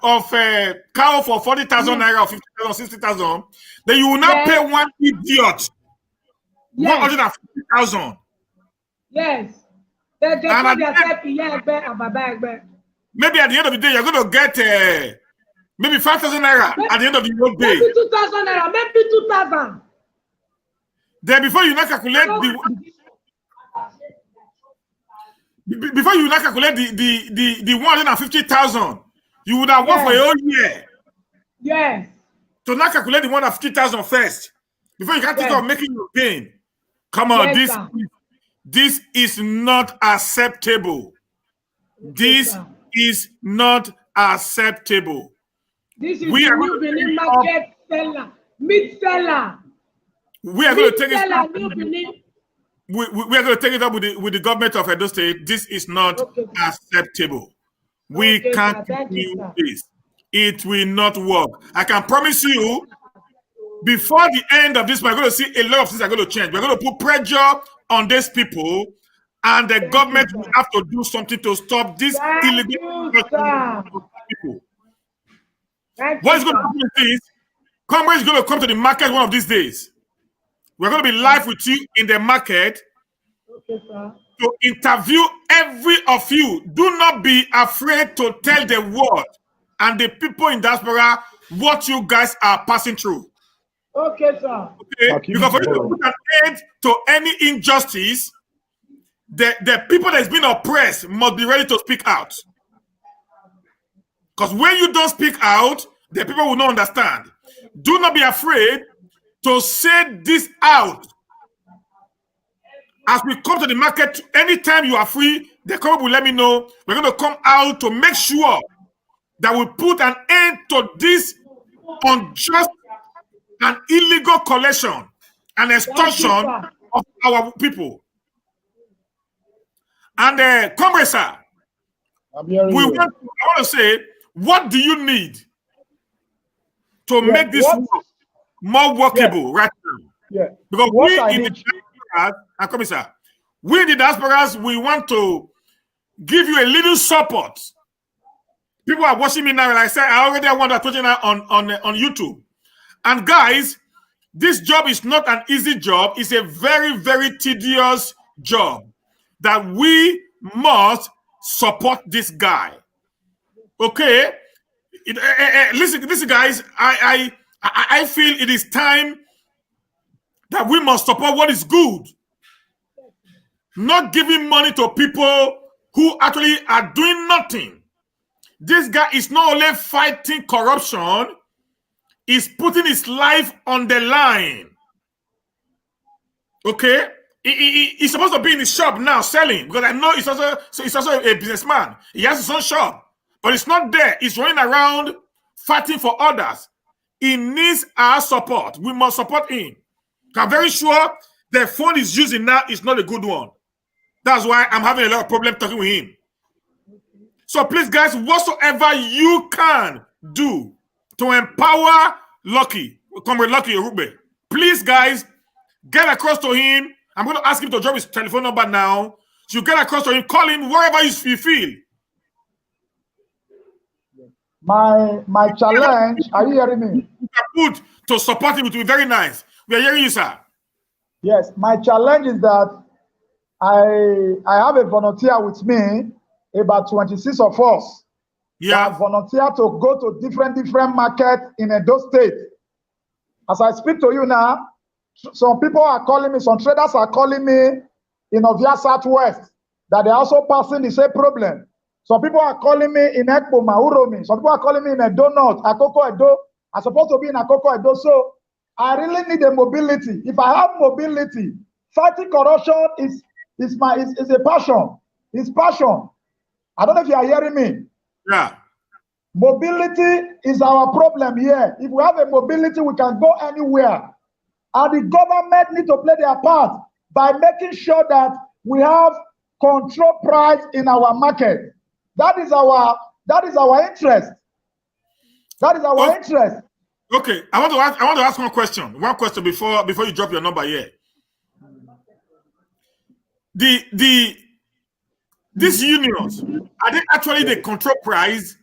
cow for 40,000 naira or 50,000, 60,000. Then you will now pay one idiot 150,000. Yes. Maybe at the end of the day, you're going to get maybe 5,000 naira at the end of the whole day. Maybe 2,000 naira, maybe 2,000. Then before you now calculate the 150,000, you would have worked for a whole year. Yes. So now calculate the 150,000 first before you can think of making your gain. Come on, this is not acceptable. This is not acceptable. This is the new Benin market seller, meat seller. We are going to take it up. We are going to take it up with the government of Edo State. This is not acceptable. We can't do this. It will not work. I can promise you, before the end of this, we're going to see a lot of things are going to change. We're going to put pressure on these people, and the government will have to do something to stop this illegal people. What is going to happen is this: Congress is going to come to the market one of these days. We're going to be live with you in the market to interview every of you. Do not be afraid to tell the world and the people in diaspora what you guys are passing through. Okay, sir. Okay? Because for you to put an end to any injustice, the people that's been oppressed must be ready to speak out. Because when you don't speak out, the people will not understand. Do not be afraid to say this out. As we come to the market, anytime you are free, the company will let me know. We're going to come out to make sure that we put an end to this unjust and illegal collection and extortion of our people. And Congress, sir, I want to say, what do you need to make this more workable right now? Because we in the diasporas, we want to give you a little support. People are watching me now, and I said I already want to put it on YouTube. And guys, this job is not an easy job. It's a very, very tedious job that we must support this guy. Okay? Listen, guys. I feel it is time that we must support what is good. Not giving money to people who actually are doing nothing. This guy is not only fighting corruption, he's putting his life on the line. Okay? He's supposed to be in his shop now selling, because I know he's also a businessman. He has his own shop, but it's not there. He's running around fighting for others. He needs our support. We must support him. I'm very sure the phone he's using now is not a good one. That's why I'm having a lot of problem talking with him. So please, guys, whatsoever you can do to empower Lucky, Comrade Lucky Erugbe, please, guys, get across to him. I'm going to ask him to drop his telephone number now. So you get across to him, call him wherever you feel. My challenge, are you hearing me? Good to support him, it will be very nice. We are hearing you, sir. Yes, my challenge is that I have a volunteer with me, about 26 of us. Yeah. That volunteer to go to different markets in Edo State. As I speak to you now, some people are calling me, some traders are calling me in Ovia Southwest that they're also passing the same problem. Some people are calling me in Ekpo, Uromi. Some people are calling me in Edo North, Akoko Edo. I'm supposed to be in Akoko Edo. So I really need a mobility. If I have mobility, fighting corruption is a passion. It's passion. I don't know if you are hearing me. Yeah. Mobility is our problem here. If we have a mobility, we can go anywhere. And the government need to play their part by making sure that we have control price in our market. That is our interest. That is our interest. Okay, I want to ask one question. One question before you drop your number here. these unions, are they actually the control price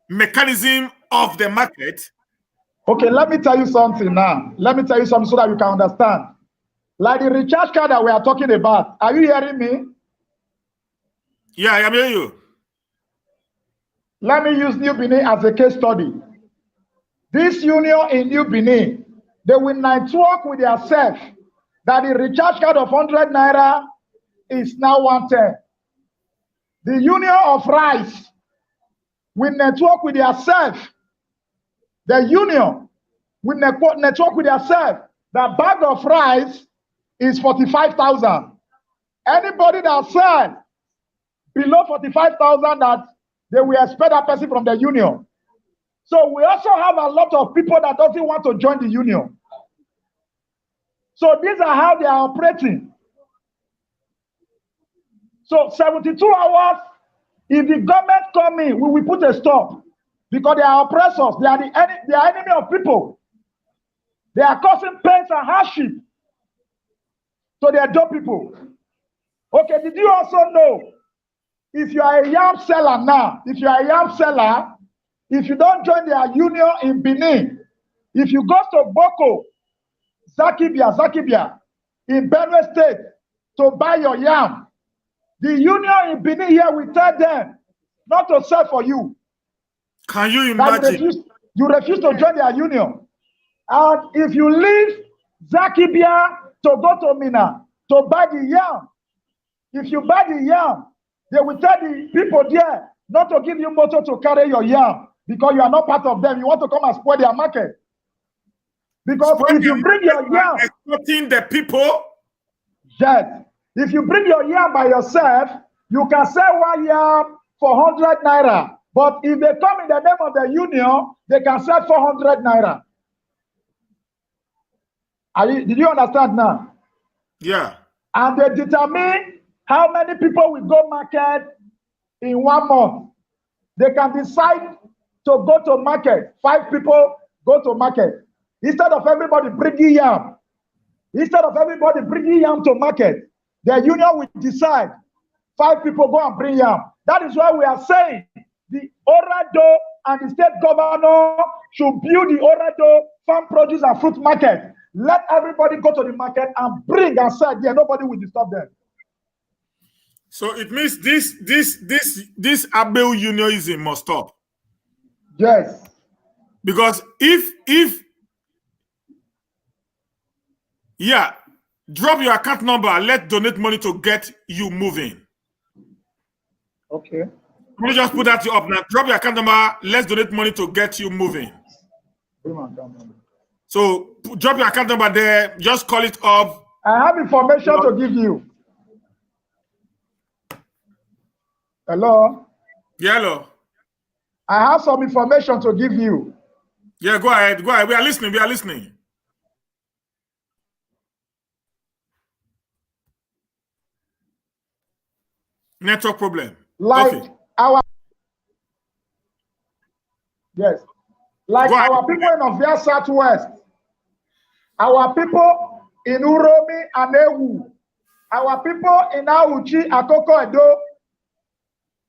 mechanism of the market? Okay, let me tell you something now. Let me tell you something so that you can understand. Like the recharge card that we are talking about. Are you hearing me? Yeah, I am hearing you. Let me use New Benin as a case study. This union in New Benin, they will network with themselves that the recharge card of 100 naira is now 110. The union of rice will network with themselves. The union will network with themselves. The bag of rice is 45,000. Anybody that sells below 45,000, that they will expect that person from the union. So we also have a lot of people that doesn't want to join the union. So these are how they are operating. So 72 hours, if the government come in, we will put a stop, because they are oppressors. They are the enemy of people. They are causing pains and hardship to their dumb people. Okay, did you also know, if you are a yam seller now, if you are a yam seller, if you don't join their union in Benin, if you go to Boko, Zakibia, in Benue State, to buy your yam, the union in Benin here will tell them not to sell for you. Can you imagine? You refuse to join their union. And if you leave Zakibia to go to Mina to buy the yam, if you buy the yam, they will tell the people there not to give you motor to carry your yam, because you are not part of them. You want to come and spoil their market. Because if you bring your yam, exploiting the people. yes. If you bring your yam by yourself, you can sell one yam for 100 naira. But if they come in the name of the union, they can sell 400 naira. Did you understand now? Yeah. And they determine how many people will go market in 1 month. They can decide to go to market. 5 people go to market. Instead of everybody bringing yam, to market, the union will decide 5 people go and bring yam. That is why we are saying the Orado and the state governor should build the Orado farm produce and fruit market. Let everybody go to the market and bring and sell there. Nobody will disturb them. So it means this Abel unionism must stop. Yes. Because if yeah, drop your account number, let's donate money to get you moving. Okay. Let me just put that up now. Drop your account number, let's donate money to get you moving. So drop your account number there, just call it up. I have information to give you. Hello? Yeah, hello. I have some information to give you. Yeah, go ahead. We are listening. Network problem. Like okay. Yes. Like our people in Ovia Southwest, our people in Uromi and Ewu, our people in Auchi, Akoko, Edo,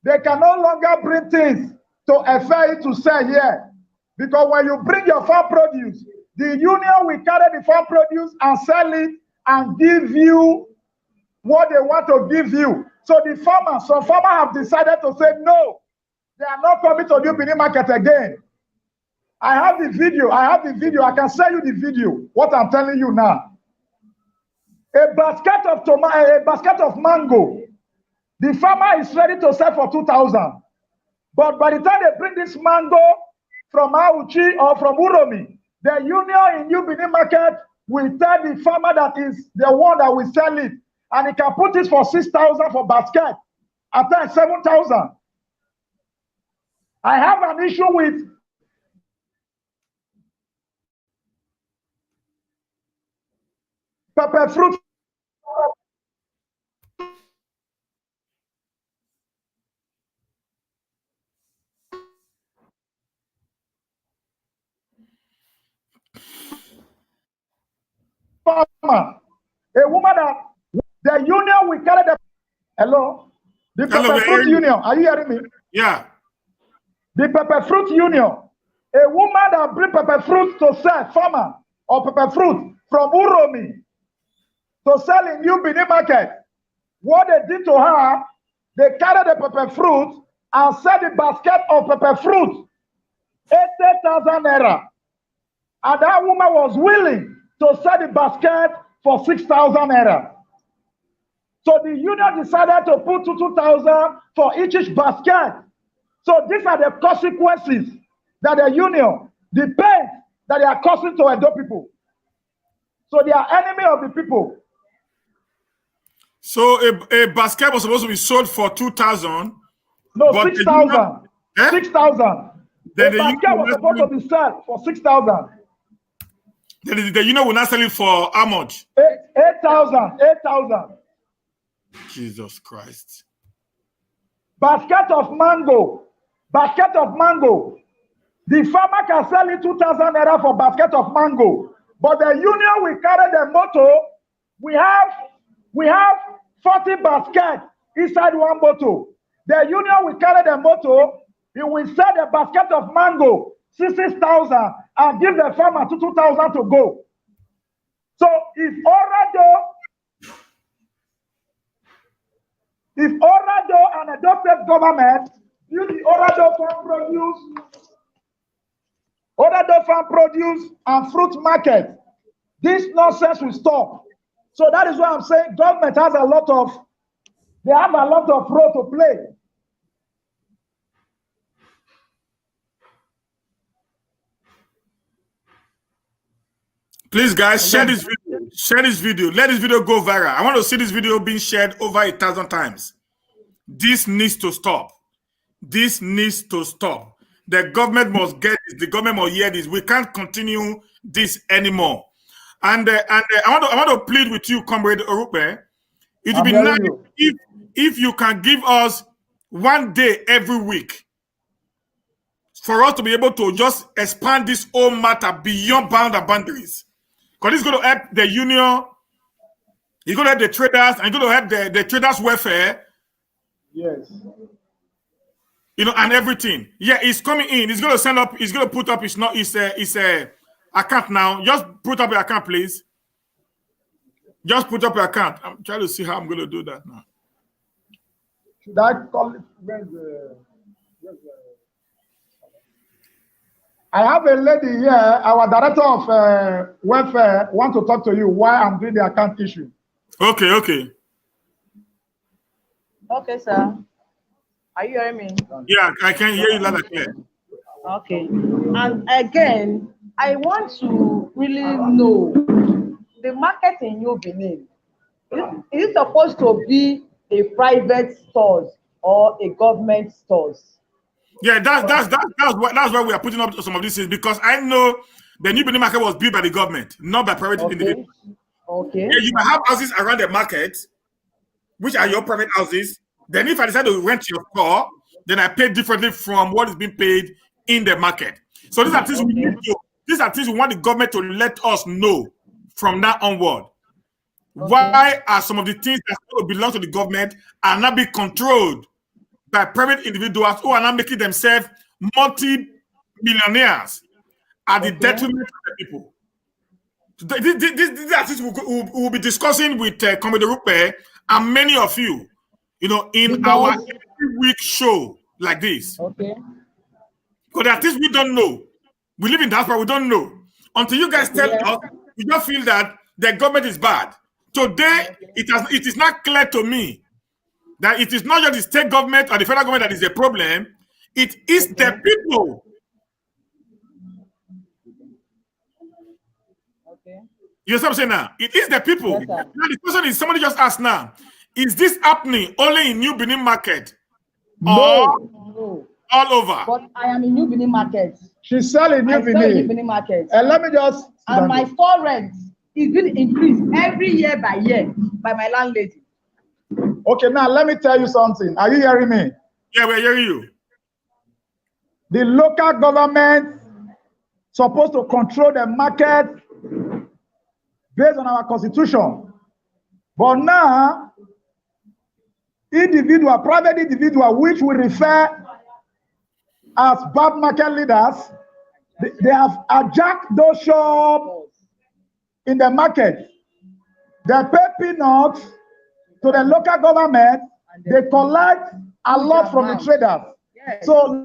they can no longer bring things to Efe to sell here. Because when you bring your farm produce, the union will carry the farm produce and sell it and give you what they want to give you. So the farmers, some farmers have decided to say no, they are not coming to New Benin market again. I have the video. I can sell you the video. What I'm telling you now. A basket of mango. The farmer is ready to sell for 2,000. But by the time they bring this mango from Auchi or from Uromi, the union in New Benin market will tell the farmer that is the one that will sell it. And he can put it for 6,000 for basket. At times 7,000. I have an issue with pepper fruit. Farmer, a woman that the union will carry the hello. The pepper fruit union. Are you hearing me? Yeah. The pepper fruit union. A woman that bring pepper fruit to sell, farmer or pepper fruit from Uromi to sell in New Benin market. What they did to her, they carried the pepper fruit and sell the basket of pepper fruit, 80,000 naira. And that woman was willing to sell the basket for 6,000 naira. So the union decided to put 2,000 for each basket. So these are the consequences that the union, the pain that they are causing to Edo people. So they are enemy of the people. So a basket was supposed to be sold for 2,000. No, 6,000. 6,000. The basket was supposed to be sold for 6,000. The union will not sell it for how much? 8,000. 8,000. Jesus Christ. Basket of mango. Basket of mango. The farmer can sell it 2,000 naira for basket of mango. But the union will carry the motto. We have 40 baskets inside one bottle. The union will carry the motto. He will sell the basket of mango 60,000 and give the farmer 2,000 to go. So if Orado and the State government use the Orado farm produce and fruit market, this nonsense will stop. So that is why I'm saying government has a lot of role to play. Please, guys, share this video. Share this video. Let this video go viral. I want to see this video being shared over 1,000 times. This needs to stop. This needs to stop. The government must get this. The government must hear this. We can't continue this anymore. And I want to plead with you, Comrade Orupe. It would be nice if you can give us 1 day every week for us to be able to just expand this whole matter beyond boundaries. Because it's going to help the union, it's going to help the traders, and it's going to help the traders' welfare. Yes. You know, and everything. Yeah, it's coming in. It's going to send up, it's going to put up his account now. Just put up your account, please. Just put up your account. I'm trying to see how I'm going to do that now. Should I call it? I have a lady here, our director of welfare, want to talk to you while I'm doing the account issue. Okay, okay. Okay, sir. Are you hearing me? Yeah, I can hear you loud and clear. Okay. And again, I want to really know the market in New Benin. Is it supposed to be a private stores or a government stores? Yeah, that's why we are putting up some of these things, because I know the New Benin market was built by the government, not by private individuals. Okay. Yeah, you might have houses around the market, which are your private houses. Then if I decide to rent your store, then I pay differently from what is being paid in the market. So these are things we need to, these are things we want the government to let us know from now onward. Okay. Why are some of the things that belong to the government are not being controlled by private individuals who are not making themselves multi-millionaires at the detriment of the people? These are things we'll be discussing with Comrade Rupe and many of you, you know, in our every week show like this. Okay. Because there are things we don't know. We live in diaspora, we don't know. Until you guys tell us, we just feel that the government is bad. Today, it is not clear to me that it is not just the state government or the federal government that is the problem. It is the people. Okay. You know what I'm saying now? It is the people. Yes, now the question is, somebody just asked now, is this happening only in New Benin market? No. All over? But I am in New Benin market. She's selling New Benin market. And let me just... And my store rent is being increased every year by my landlady. Okay, now let me tell you something. Are you hearing me? Yeah, we're hearing you. The local government supposed to control the market based on our constitution. But now, individual, private individual, which we refer as bad market leaders, they have hijacked those shops in the market. They pay peanuts to the local government. They collect a lot from the traders. Yes. So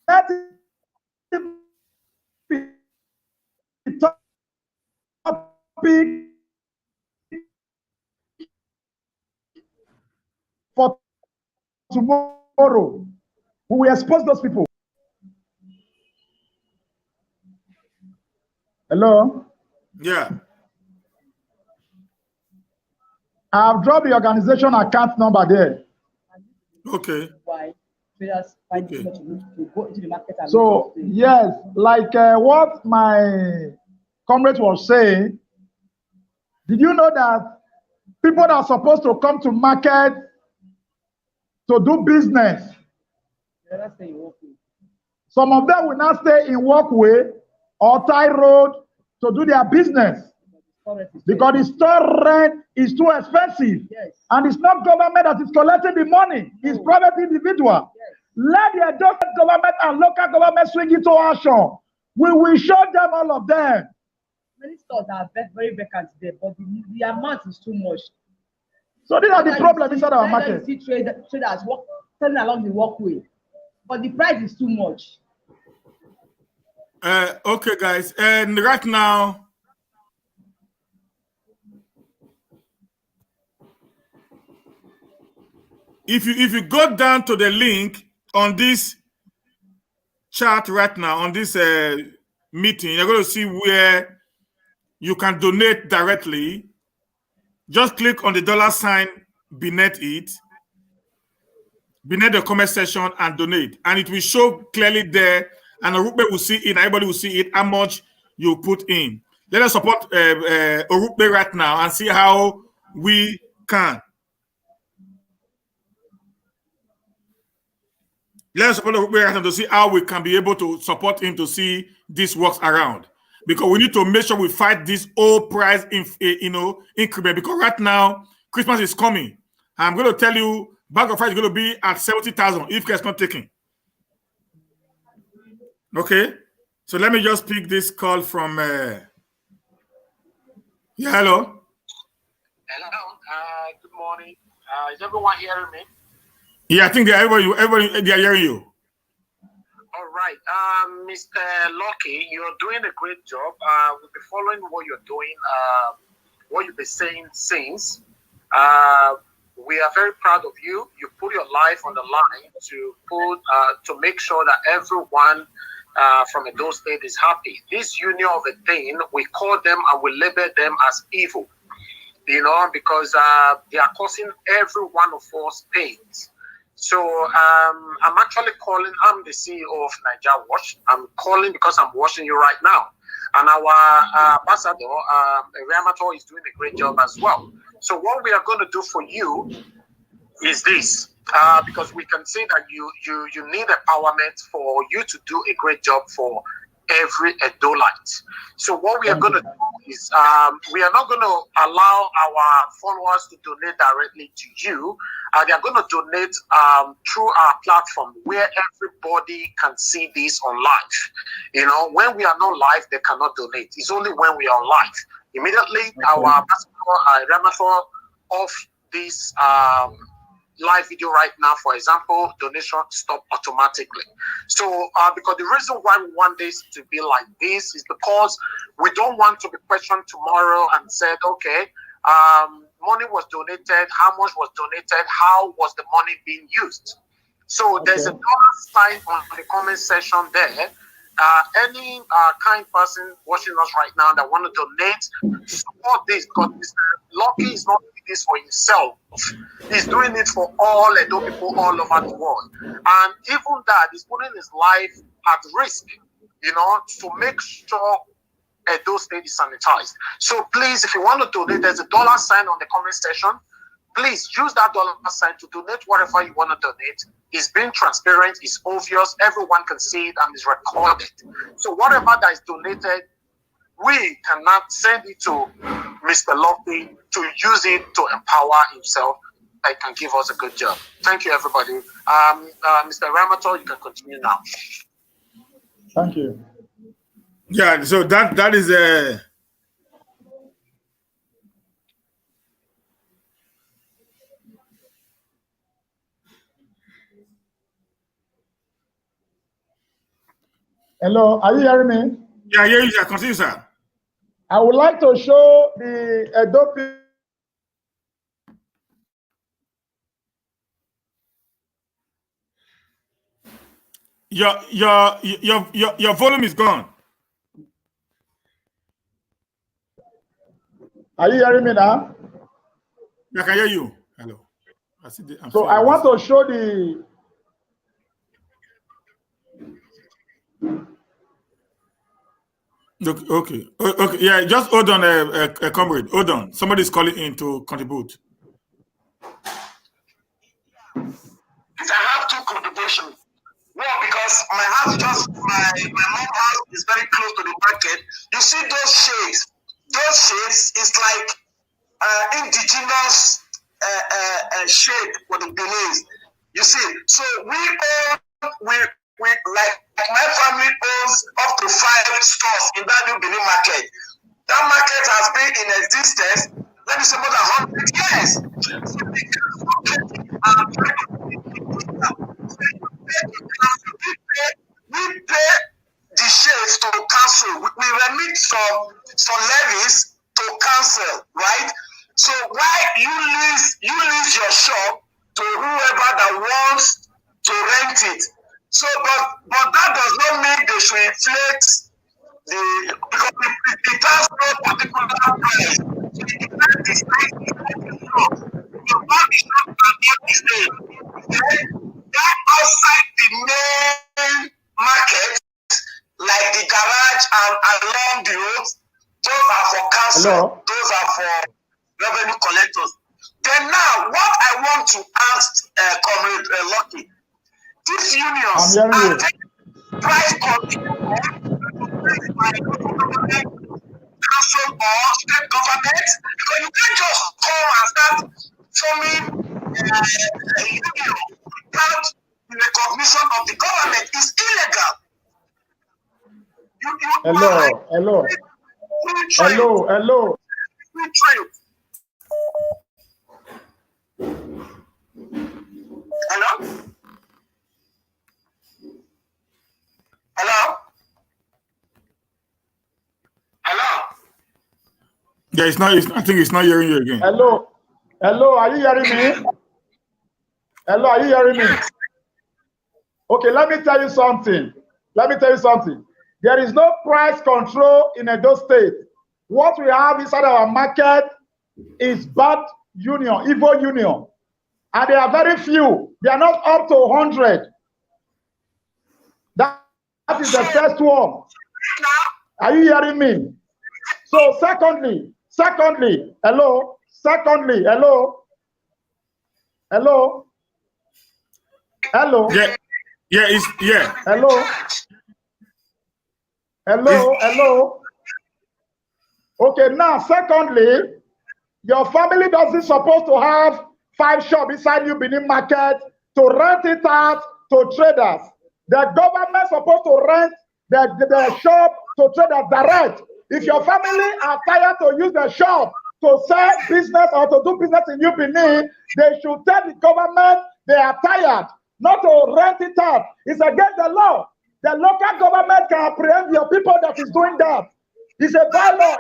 that is the topic for tomorrow. We will expose those people. Hello? Yeah. I've dropped the organization account number there. Okay. Why traders find Okay. it much to go into the market and So, yes, like what my comrade was saying, did you know that people that are supposed to come to market to do business, some of them will not stay in walkway or tie road to do their business because the store rent is too expensive. Yes. And it's not government that is collecting the money, it's private individual. Yes. Let the adopted government and local government swing into action. We will show them all of them. Many stores are very vacant there, but the amount is too much. So these are the problems inside our market. You see traders selling along the walkway, but the price is too much. Okay, guys, and right now, if you go down to the link on this chat right now, on this meeting, you're going to see where you can donate directly. Just click on the $sign beneath it, beneath the comment section, and donate. And it will show clearly there, and Orupe will see it, everybody will see it, how much you put in. Let us support Orupe right now and see how we can. Let us support Orupe right now to see how we can be able to support him to see this works around. Because we need to make sure we fight this oil price increment. Because right now, Christmas is coming. I'm going to tell you, bag of rice is going to be at 70,000 if it's not taken. Okay, so let me just pick this call from. Yeah, hello. Hello. Good morning. Is everyone hearing me? Yeah, I think everybody they are hearing you. All right. Mr. Lucky, you're doing a great job. We'll be following what you're doing, what you've been saying since. We are very proud of you. You put your life on the line to make sure that everyone from Edo State is happy. This union of a thing, we call them and we label them as evil, because they are causing every one of us pains. So I'm actually calling. I'm the CEO of Niger Watch. I'm calling because I'm watching you right now, and our ambassador, Ramato, is doing a great job as well. So what we are going to do for you is this, because we can see that you need empowerment for you to do a great job for every Edolite. So what we are going to do is we are not going to allow our followers to donate directly to you. They are going to donate through our platform where everybody can see this on live. When we are not live, they cannot donate. It's only when we are live. Immediately, our ambassador, Ramato, off this live video right now, for example, donation stop automatically. So because the reason why we want this to be like this is because we don't want to be questioned tomorrow and said, okay, money was donated, how much was donated, how was the money being used? So there's a $sign on the comment section there. Any kind person watching us right now that want to donate to support this, because Lucky is not doing this for himself. He's doing it for all Edo people all over the world. And even that, he's putting his life at risk, to make sure Edo State is sanitized. So please, if you want to donate, there's a dollar sign on the comment section. Please use that dollar sign to donate whatever you want to donate. It's being transparent, it's obvious, everyone can see it, and it's recorded. So whatever that is donated, we cannot send it to Mr. Lucky to use it to empower himself. That can give us a good job. Thank you, everybody. Mr. Ramato, you can continue now. Thank you. Yeah, so that is a. Hello, are you hearing me? Yeah, yeah, continue, sir. I would like to show the Edo. Your volume is gone. Are you hearing me now? I can hear you. Hello. So I want to show the. Okay. Yeah, just hold on, a comrade. Hold on. Somebody's calling in to contribute. I have two contributions. Well, because my house my mom's house is very close to the market. You see those shades. Those shades is like indigenous shade for the Benin. You see, so we like my family owns up to 5 stores in that new Benin market. That market has been in existence, let me say, more than 100 years. We pay the shades to council. We remit some levies to council, right? So why you lease your shop to whoever that wants to rent it? So, but that does not mean they should inflate because it has no particular price. So it depends the size of the shop. So what the shop cannot be said. That outside the main market, like the garage and along the road, those are for council. Hello? Those are for revenue collectors. Then now, what I want to ask Comrade Lucky, these unions are taking price control by local government, council or state government, because you can't just come and start forming a union without the recognition of the government. It's illegal. Hello. Yeah, I think it's not hearing you again. Hello, are you hearing me? Hello, are you hearing me? Okay, let me tell you something. There is no price control in Edo State. What we have inside our market is bad union, evil union. And they are very few. They are not up to 100. That is the first one. Are you hearing me? So secondly, hello. Yeah. Hello. Okay, now secondly, your family doesn't supposed to have 5 shops inside New Benin market to rent it out to traders. The government supposed to rent the shop to traders direct. If your family are tired to use the shop to sell business or to do business in New Benin, they should tell the government they are tired, not to rent it out. It's against the law. The local government can apprehend your people that is doing that. It's a bylaw.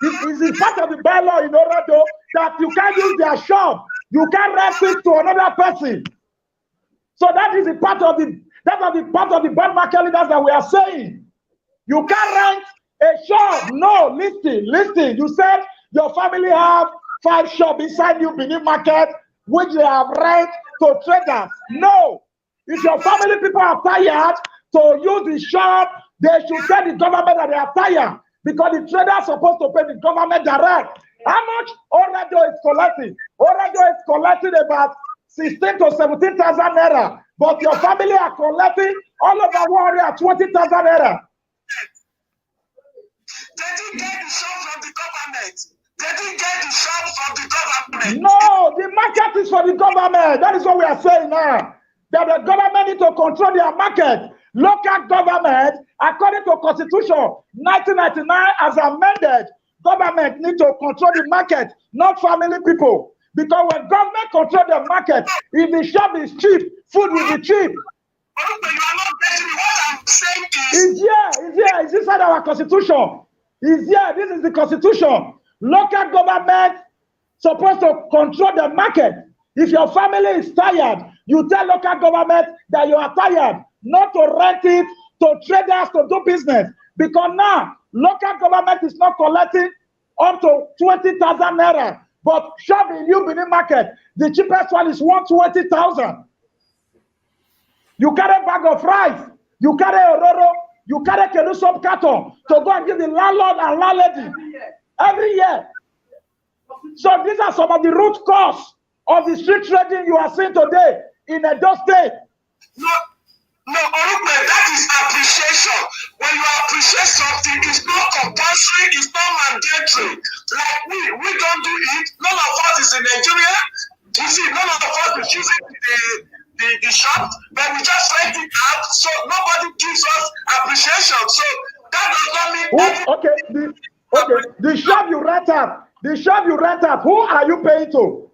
It's part of the bylaw in Orado that you can't use their shop. You can't rent it to another person. So that is a part of the bad market leaders that we are saying. You can't rent a shop. No, listen. You said your family have 5 shops inside New Benin market, which they have rent to traders. No. If your family people are tired to use the shop, they should tell the government that they are tired. because the trader is supposed to pay the government direct. How much Oradio is collecting? Oradio is collecting about 16 to 17,000 naira, but your family are collecting all over 120,000 naira. They didn't get the shop from the government. They didn't get the shop from the government. No, the market is for the government. That is what we are saying now. That the government need to control their market. Local government, according to Constitution 1999 as amended, government need to control the market, not family people. Because when government control the market, if the shop is cheap, food will be cheap. You are not getting me. What I'm saying is... It's here. It's inside our Constitution. It's here. This is the Constitution. Local government supposed to control the market. If your family is tired, you tell local government that you are tired, not to rent it to traders to do business. Because now, local government is not collecting up to 20,000 naira. But shop in New Benin market, the cheapest one is 120,000. You carry a bag of rice, you carry a roro, you carry a canoe sub carton to go and give the landlord and landlady every year. So these are some of the root cause of the street trading you are seeing today in Edo State. No, that is appreciation. When you appreciate something, it's not compulsory, it's not mandatory. Like we don't do it. None of us is in Nigeria. You see, none of us is using the shop, but we just rent it out, so nobody gives us appreciation. So that does not mean the shop you rent out, who are you paying to?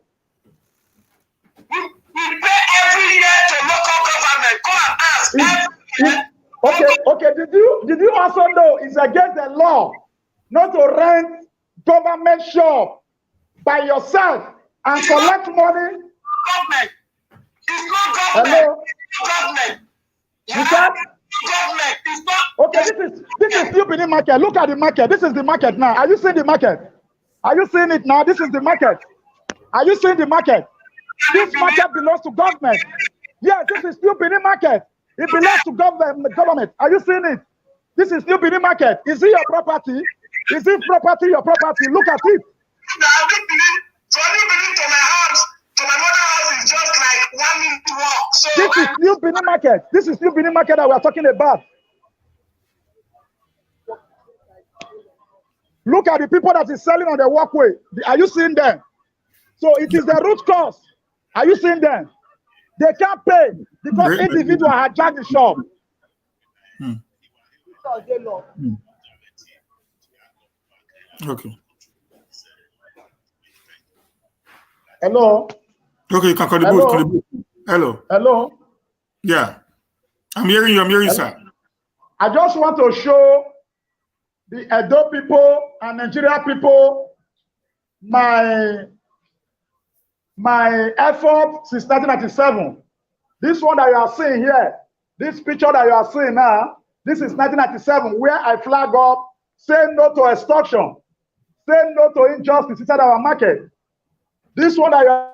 We pay every year to local government. Go and ask every year. Okay. Did you also know it's against the law not to rent government shop by yourself and collect money? Government. It's not government. Hello? It's not government. Government. It's not. Okay, this is New Benin market. Look at the market. This is the market now. Are you seeing the market? Are you seeing it now? This is the market. Are you seeing the market? This market belongs to government. Yes, this is New Benin market. It belongs to government. Are you seeing it? This is New Benin market. Is it your property? Is it property your property? Look at it. From New Benin to my house, to my mother's house is just like 1 minute walk. So this is New Benin market. This is New Benin market that we are talking about. Look at the people that is selling on the walkway. Are you seeing them? So it is the root cause. Are you seeing them? They can't pay because individual hijacked the shop. Okay. Hello. Okay, you can contribute. Hello. Yeah. I'm hearing you, sir. I just want to show the Edo people and Nigeria people my effort since 1997. This one that you are seeing here, this picture that you are seeing now, this is 1997, where I flag up, say no to extortion, say no to injustice inside our market. This one that you are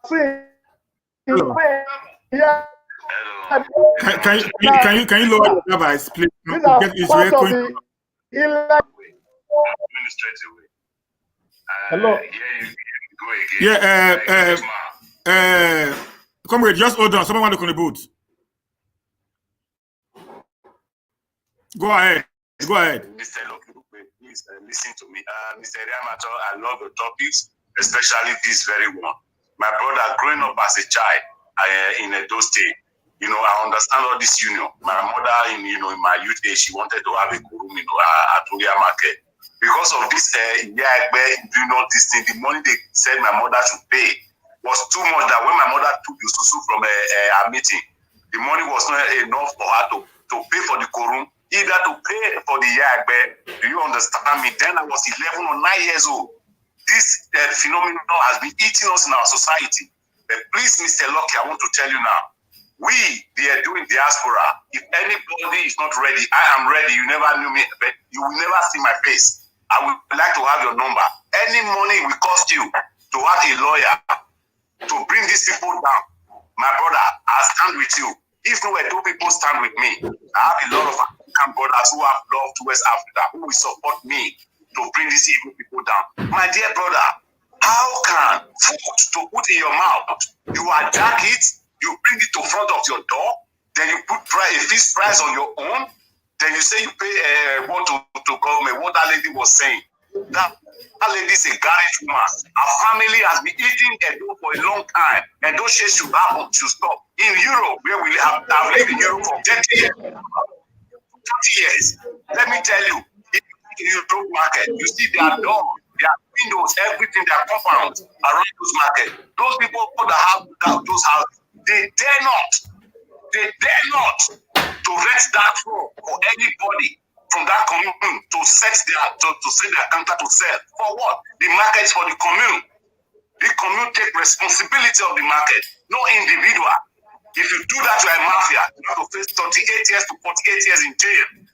seeing. Yeah. Can you lower your device, please? These are part of the administratively. Hello. Comrade, just hold on. Someone want to contribute. Go ahead. Mr. Loki, please listen to me. Mr. Riamato, I love the topics, especially this very one. My brother, growing up as a child in Edo State, I understand all this union. My mother, in my youth age, she wanted to have a kurum, at Oria market. Because of this, this thing, the money they said my mother should pay was too much that when my mother took the susu from a meeting, the money was not enough for her to pay for the kurum, either to pay for the yagbe. Do you understand me? Then I was 11 or 9 years old. This phenomenon has been eating us in our society. But please, Mr. Lucky, I want to tell you now, they are doing diaspora. If anybody is not ready, I am ready. You never knew me, but you will never see my face. I would like to have your number. Any money will cost you to have a lawyer to bring these people down, my brother, I'll stand with you. If no were two people stand with me, I have a lot of African brothers who have love towards Africa who will support me to bring these evil people down. My dear brother, how can food to put in your mouth, you hijack it, you bring it to front of your door, then you put a fixed price on your own, then you say you pay what to government, what that lady was saying. That lady is a garage woman. Our family has been eating Edo for a long time, and those shit should happen to stop. In Europe, where we have lived in Europe for 30 years, 40 years, let me tell you, in the Europe market, you see their doors, their windows, everything, their compounds around those markets. Those people that have those houses, they dare not to rent that floor for anybody from that commune to set their counter to sell. For what? The market is for the commune. The commune take responsibility of the market, no individual. If you do that, you are a mafia. You have to face 38 years to 48 years in jail.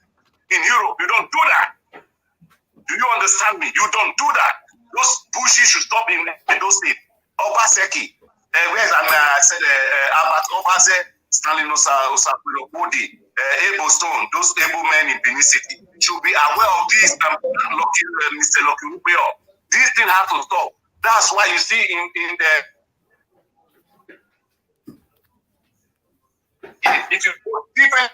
In Europe, you don't do that. Do you understand me? You don't do that. Those bushes should stop in those states. Obaseki, where's I said Albert Obase, Stanley Osakwilo Kodi, Able Stone, those able men in Benin City should be aware of this. Mr. Lucky Rubio, this thing has to stop. That's why you see in the if you put different,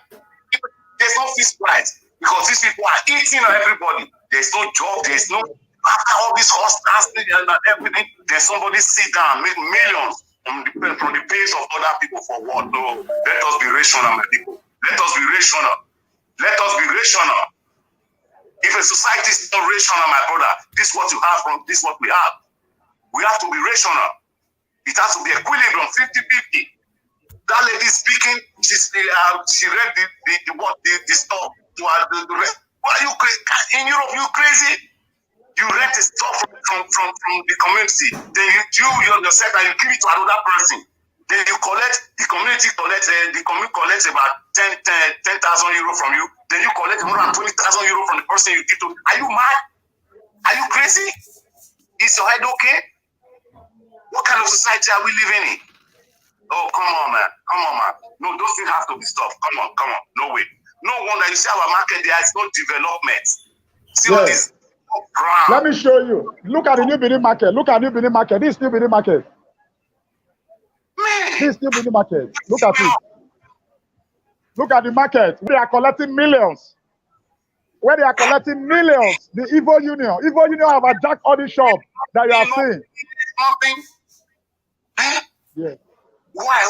there's no fixed price because these people are eating on everybody. There's no job. There's no after all this hostile and everything. There's somebody sit down, make millions from the pace of other people for what? No, let us be rational, my people. Let us be rational. Let us be rational. If a society is not rational, my brother, this is what you have from this is what we have. We have to be rational. It has to be equilibrium, 50-50. That lady speaking, she read the stuff to the rest. Why are you crazy? In Europe, you crazy? You rent the stuff from the community. Then you yourself and you give it to another person. Then you collect, the community collects, the community collects about 10,000 euro from you. Then you collect 120,000 euro from the person you give to. Are you mad? Are you crazy? Is your head okay? What kind of society are we living in? Oh, come on, man. Come on, man. No, those things have to be stopped. Come on. No way. No wonder you see our market, there is no development. See all this brown. Let me show you. Look at the New Benin market. Look at New Benin market. This is New Benin market. Man. This is New Benin market. Look at it. Look at the market. We are collecting millions. Where they are collecting millions. The Evo Union have attacked all the shops that you are seeing. Nothing. Yeah. Why?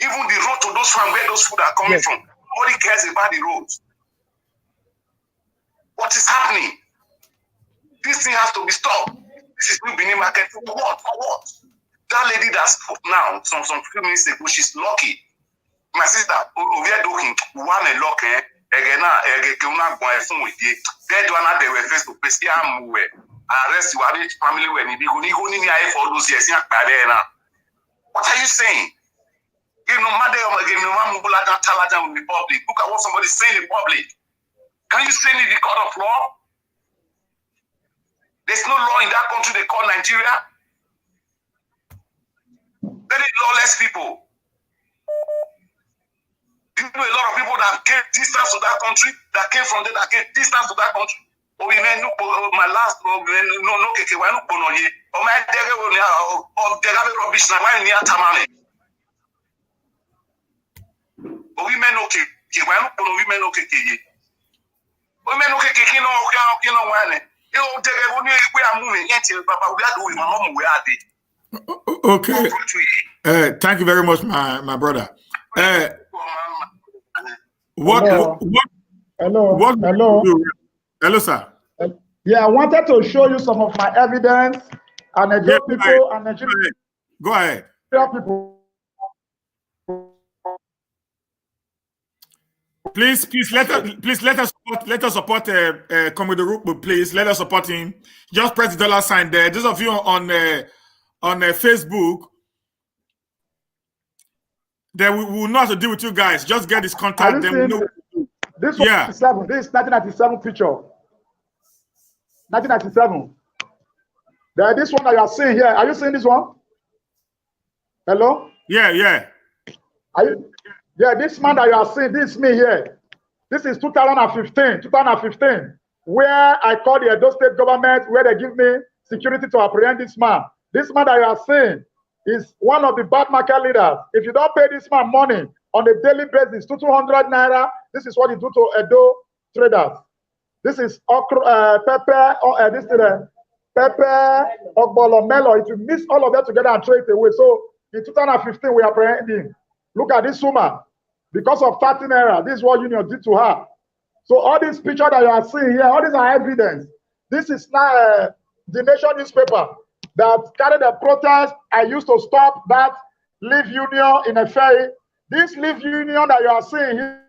Even the road to those farms where those food are coming from, nobody cares about the roads. What is happening? This thing has to be stopped. This is New Benin market. For what? That lady that spoke now, some few minutes ago, she's lucky. My sister, we are doing one a lock, again, they were face to face. Arrest you, family when you go for those years. What are you saying? Give no matter in the public. Look at what somebody is saying in public. Can you say in the court of law? There's no law in that country they call Nigeria. Very lawless people. Do you know a lot of people that came distance to that country, that came from there, that came distance to that country? Oh, you know, my last no, keke, why not bono ye? Oh, my dege, oh, they have rubbish now, why near Tamale? Oh, women okay, why not bono women okay? Women okay, no, why? Oh, dege, when we are moving, Papa, we are doing my mom, we are there. Okay. Thank you very much, my brother. Hello, sir. Yeah, I wanted to show you some of my evidence and Nigerian people and Nigerian. Go ahead. People. Please let us support Comrade Rupu, please. Let us support him. Just press the $sign there. Those of you on Facebook, then we will not have to deal with you guys. Just get his contact. Then we know. This was 1997. This is 1997 picture. 1997. There, this one that you are seeing here. Are you seeing this one? Hello? Yeah. Are you? Yeah, this man that you are seeing, this is me here. This is 2015, where I called the Edo State government, where they give me security to apprehend this man. This man that you are seeing is one of the bad market leaders. If you don't pay this man money on a daily basis, 200 naira, this is what you do to Edo traders. This is pepper, pepper, ogbolo, melon. If you mix all of that together and throw it away. So in 2015, we apprehended him. Look at this woman. Because of 13 naira, this is what union did to her. So all these pictures that you are seeing here, all these are evidence. This is now the Nation newspaper that carried a protest. I used to stop that leave union in a ferry. This leave union that you are seeing here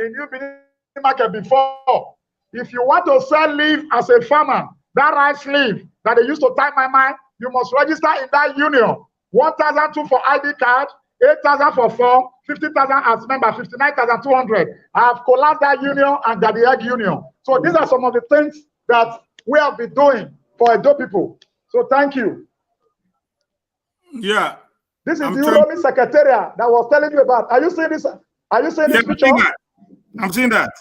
in New Benin Market before. If you want to sell leaf as a farmer, that rice leaf that they used to tie my mind, you must register in that union. 1,002 for ID card, 8,000 for form, 50,000 as member, 59,200. I have collapsed that union and got the egg union. So these are some of the things that we have been doing for Edo people. So thank you. Yeah. This is the Uromi Secretariat that I was telling you about. Are you seeing this? Are you seeing this picture? I'm seeing that.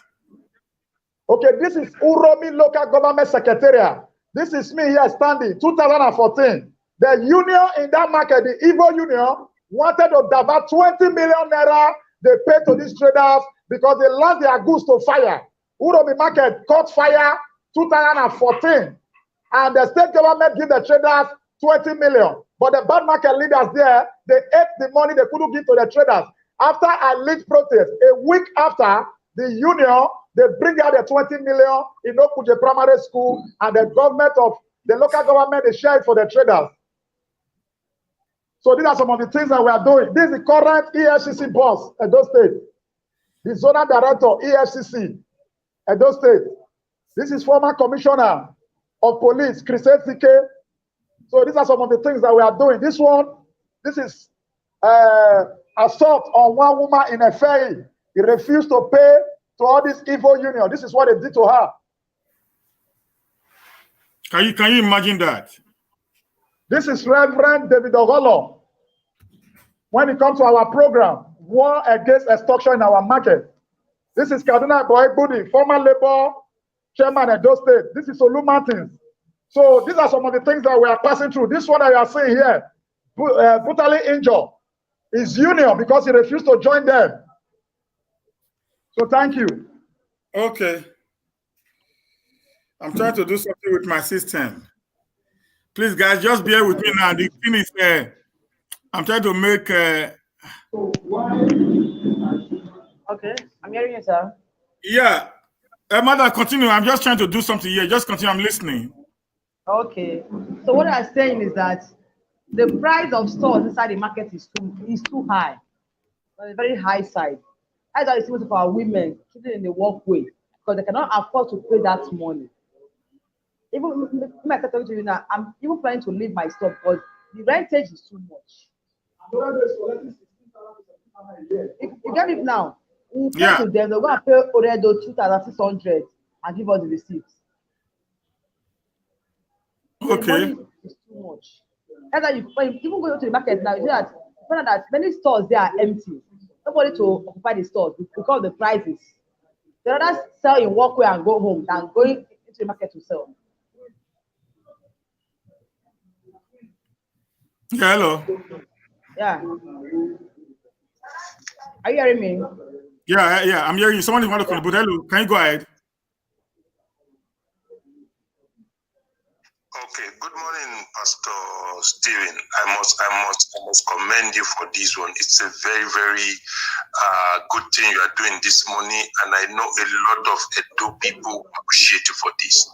Okay, this is Uromi Local Government Secretariat. This is me here standing, 2014. The union in that market, the Igbo union, wanted to divert 20 million naira they paid to these traders because they lost their goods to fire. Uromi market caught fire 2014. And the state government gave the traders 20 million. But the bad market leaders there, they ate the money they couldn't give to the traders. After a lead protest, a week after, the union, they bring out the 20 million in Okuje Primary School, and the government of the local government, they share it for the traders. So these are some of the things that we are doing. This is the current EFCC boss, Edo State. The zonal director, EFCC, Edo State. This is former commissioner of police, Christian Sike. So these are some of the things that we are doing. This one, this is assault on one woman in a ferry. He refused to pay to all this evil union. This is what they did to her. Can you imagine that? This is Reverend David Ogolo. When it comes to our program, War Against Extortion in Our Market. This is Kaduna Boy Budi, former Labour chairman at Edo State. This is Olu Martins. So these are some of the things that we are passing through. This one that you are seeing here, brutally injured, is union because he refused to join them. So thank you. Okay. I'm trying to do something with my system. Please, guys, just bear with me now. The thing is, I'm trying to make. Okay, I'm hearing you, sir. Yeah. Mother, continue. I'm just trying to do something here. Just continue. I'm listening. Okay. So what I'm saying is that the price of stores inside the market is too high. On a very high side. That's why it's most of our women sitting in the walkway because they cannot afford to pay that money. Even when I talking to you now, I'm even planning to leave my store because the rentage is too much. If you get it now, we'll pay to them, they're going to pay already 2,600 and give us the receipts. Okay. The money is too much. That's why when you even go to the market now, you find out that many stores they are empty. Nobody to occupy the stores because of the prices. They rather sell in walkway and go home than going into the market to sell. Yeah, hello. Yeah. Are you hearing me? Yeah, I'm hearing you. Someone want to call, but hello, can you go ahead? Okay, good morning, Pastor Stephen. I must commend you for this one. It's a very, very good thing you are doing this morning, and I know a lot of Edo people appreciate you for this.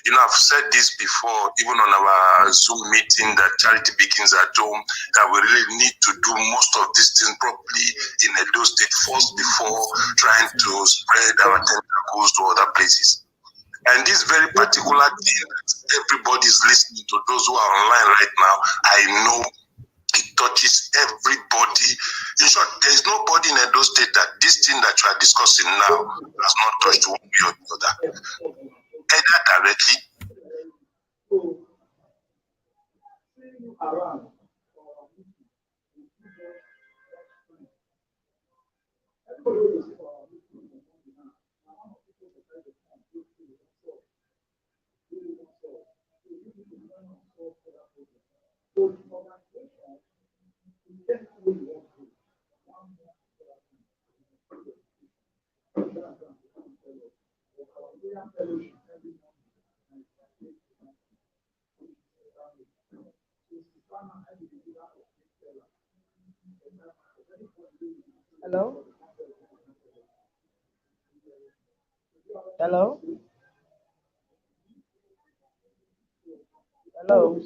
You know, I've said this before, even on our Zoom meeting, that charity begins at home, that we really need to do most of these things properly in Edo State first before trying to spread our tentacles to other places. And this very particular thing that everybody is listening to, those who are online right now, I know it touches everybody. In short, there is nobody in Edo State that this thing that you are discussing now has not touched one way or the other. Either directly Hello? Hello? Hello?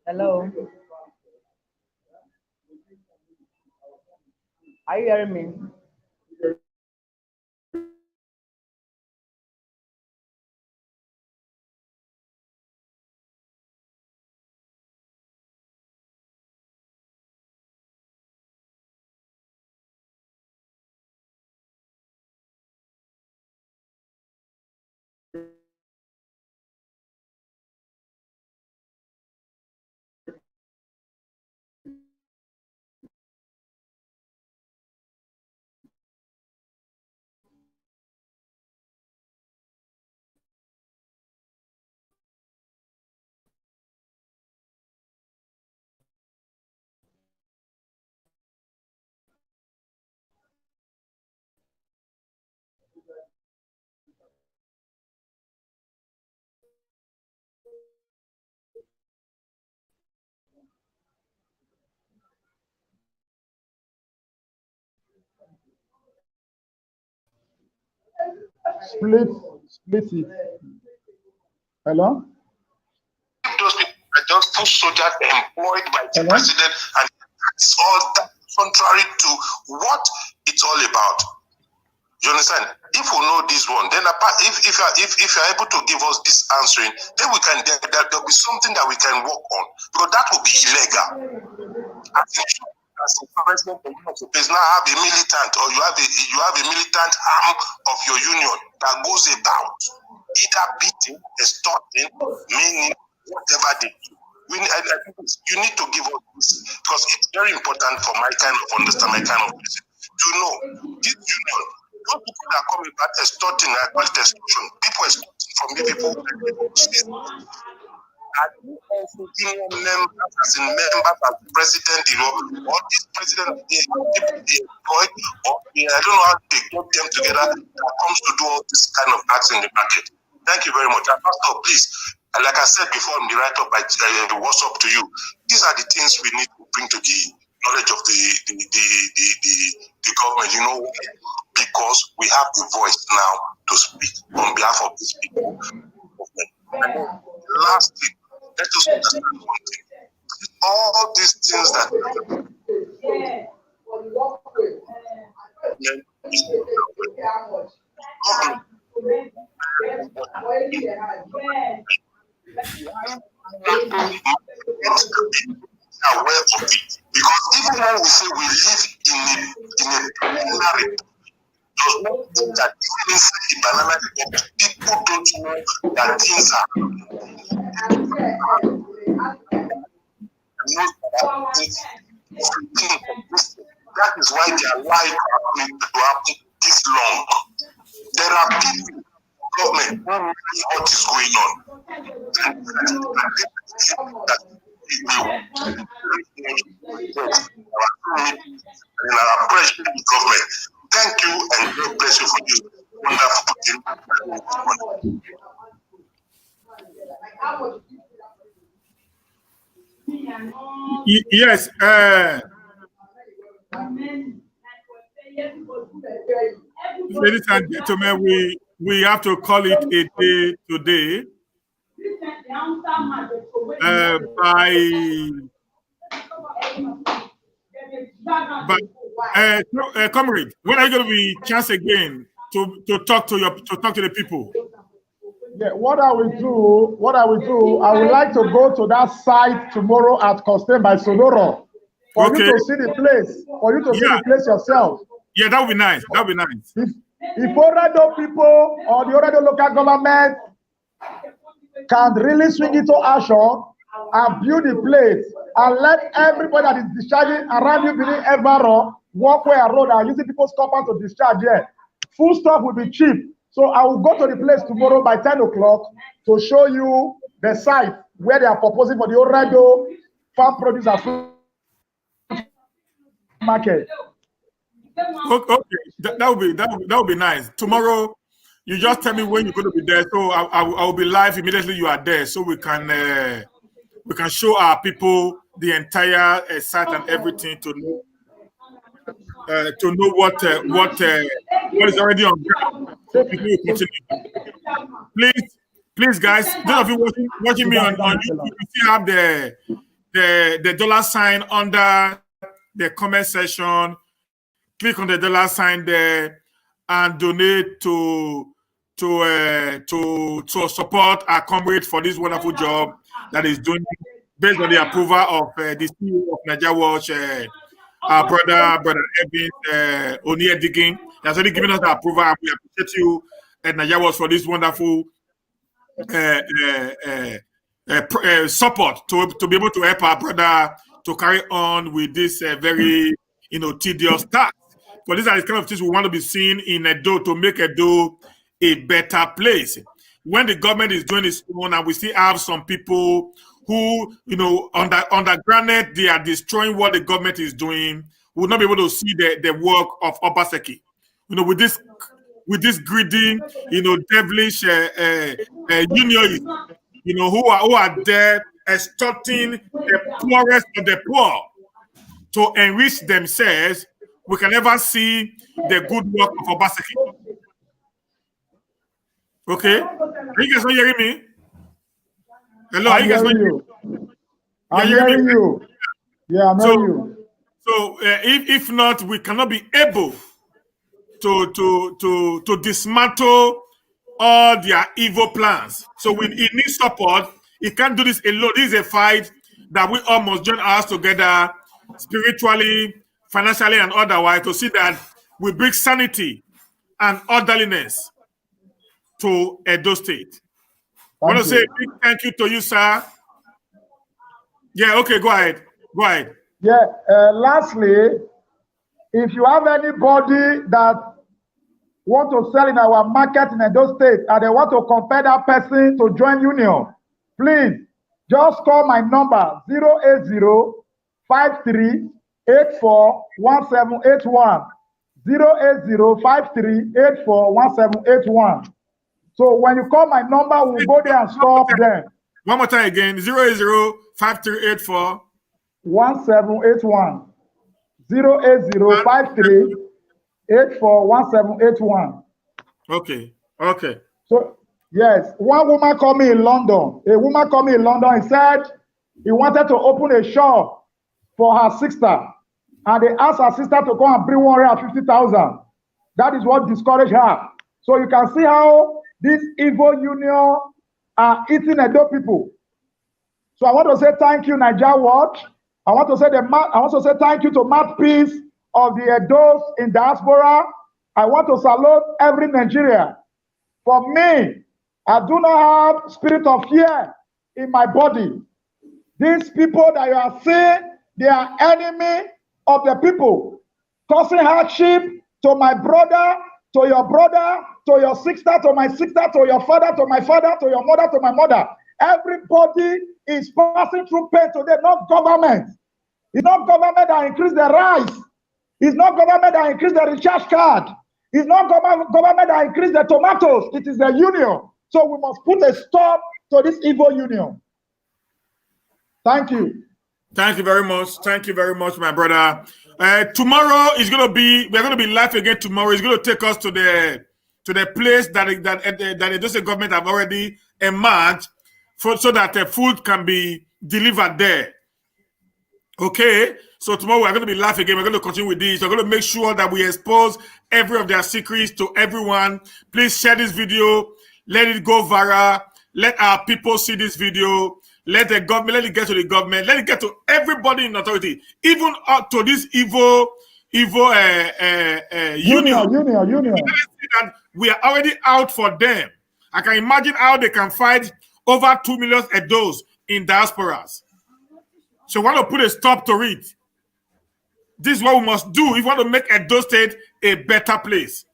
Hello? Are you hearing me? Split it. Hello? Those people are just foot soldiers employed by the president, and it's all that contrary to what it's all about. You understand? If we know this one, then if you're able to give us this answering, then we can there'll be something that we can work on, because that will be illegal. As the president is now have a militant, or you have a militant arm of your union that goes about either beating, extorting, meaning whatever they do. You need to give us this, because it's very important for my kind of understand, my kind of person to know this union. Those people that come about extorting, I call it extortion. People extorting from the people. Are you also union members, as in members, as president, or this president, people they employ, or I don't know how they get them together that comes to do all this kind of acts in the market. Thank you very much. And Pastor, please, like I said before in the write-up, what's up to you? These are the things we need to bring to the knowledge of the government. You know why? Because we have the voice now to speak on behalf of these people. And lastly, let us understand one thing. All these things that aware of it, because even when we say we live in a banana republic, does not mean that even inside the banana republic, people don't know that things that is why their life has to happen this long. There are people, government, who knows what is going on. And our president, government. Thank you, and God bless you for this wonderful thing. Yes. Ladies and gentlemen, we have to call it a day today. Comrade, when are you going to be chance again to talk to the people? Yeah, what I will do, I would like to go to that site tomorrow at Costain by Sonoro for you to see the place, for you to see the place yourself. Yeah, that would be nice. That would be nice. If Orado people or the Orado local government can really swing into action and build the place and let everybody that is discharging around you beneath Evaro, walkway and road and using people's compound to discharge here. Food stuff will be cheap. So I will go to the place tomorrow by 10 o'clock to show you the site where they are proposing for the Oredo farm produce and food market. Okay, that would be nice. Tomorrow, you just tell me when you're going to be there, so I will be live immediately you are there, so we can show our people the entire site and everything to know what is already on ground. So please, guys, those of you watching me on YouTube, you still have the dollar sign under the comment section. Click on the dollar sign there and donate to support our comrade for this wonderful job that is doing based on the approval of the CEO of Nigeria Watch, our brother Evans Onie Digging. He has already given us the approval, and we appreciate you at Nigeria Watch for this wonderful support to be able to help our brother to carry on with this very tedious task. But these are the kind of things we want to be seeing in Edo to make Edo a better place. When the government is doing its own, and we still have some people who, underground, they are destroying what the government is doing, we will not be able to see the work of Obaseki. With this greedy, devilish unionists, who are there extorting the poorest of the poor to enrich themselves, we can never see the good work of Obaseki. Okay? Are you guys not hearing me? Hello, are you guys not hearing me? I'm hearing you. Yeah, I'm hearing you. So if not, we cannot be able to dismantle all their evil plans. So we need support. He can't do this alone. This is a fight that we all must join us together, spiritually, financially, and otherwise, to see that we bring sanity and orderliness to Edo State. I want to say a big thank you to you, sir. Yeah, okay, go ahead. Yeah, lastly, if you have anybody that want to sell in our market in Edo State and they want to compel that person to join union, please just call my number 080-5384-1781. 080-5384-1781. So when you call my number, we'll go there and stop them. One more time again, 080-5384. 1781. 080-5384-1781. Okay. So, yes, one woman called me in London. A woman called me in London and said he wanted to open a shop for her sister. And they asked her sister to come and bring 150,000. That is what discouraged her. So you can see how this evil union are eating Edo people. So I want to say thank you, Nigeria Watch. I want to say thank you to mouthpiece of the Edos in diaspora. I want to salute every Nigerian. For me, I do not have spirit of fear in my body. These people that you are seeing, they are enemy of the people, causing hardship to my brother, to your brother, to your sister, to my sister, to your father, to my father, to your mother, to my mother. Everybody is passing through pain today, not government. It's not government that increased the rice. It's not government that increased the recharge card. It's not government that increased the tomatoes. It is the union. So we must put a stop to this evil union. Thank you. Thank you very much. Thank you very much, my brother. Tomorrow is going to be, we're going to be live again tomorrow. It's going to take us to the place that the Edo State government have already emerged so that the food can be delivered there. Okay, so tomorrow we're going to be live again. We're going to continue with this. We're going to make sure that we expose every of their secrets to everyone. Please share this video. Let it go viral. Let our people see this video. Let the government, let it get to the government. Let it get to everybody in authority, even up to this evil union. Union. That we are already out for them. I can imagine how they can fight over 2 million Edos in diasporas. So we want to put a stop to it. This is what we must do if we want to make Edo State a better place.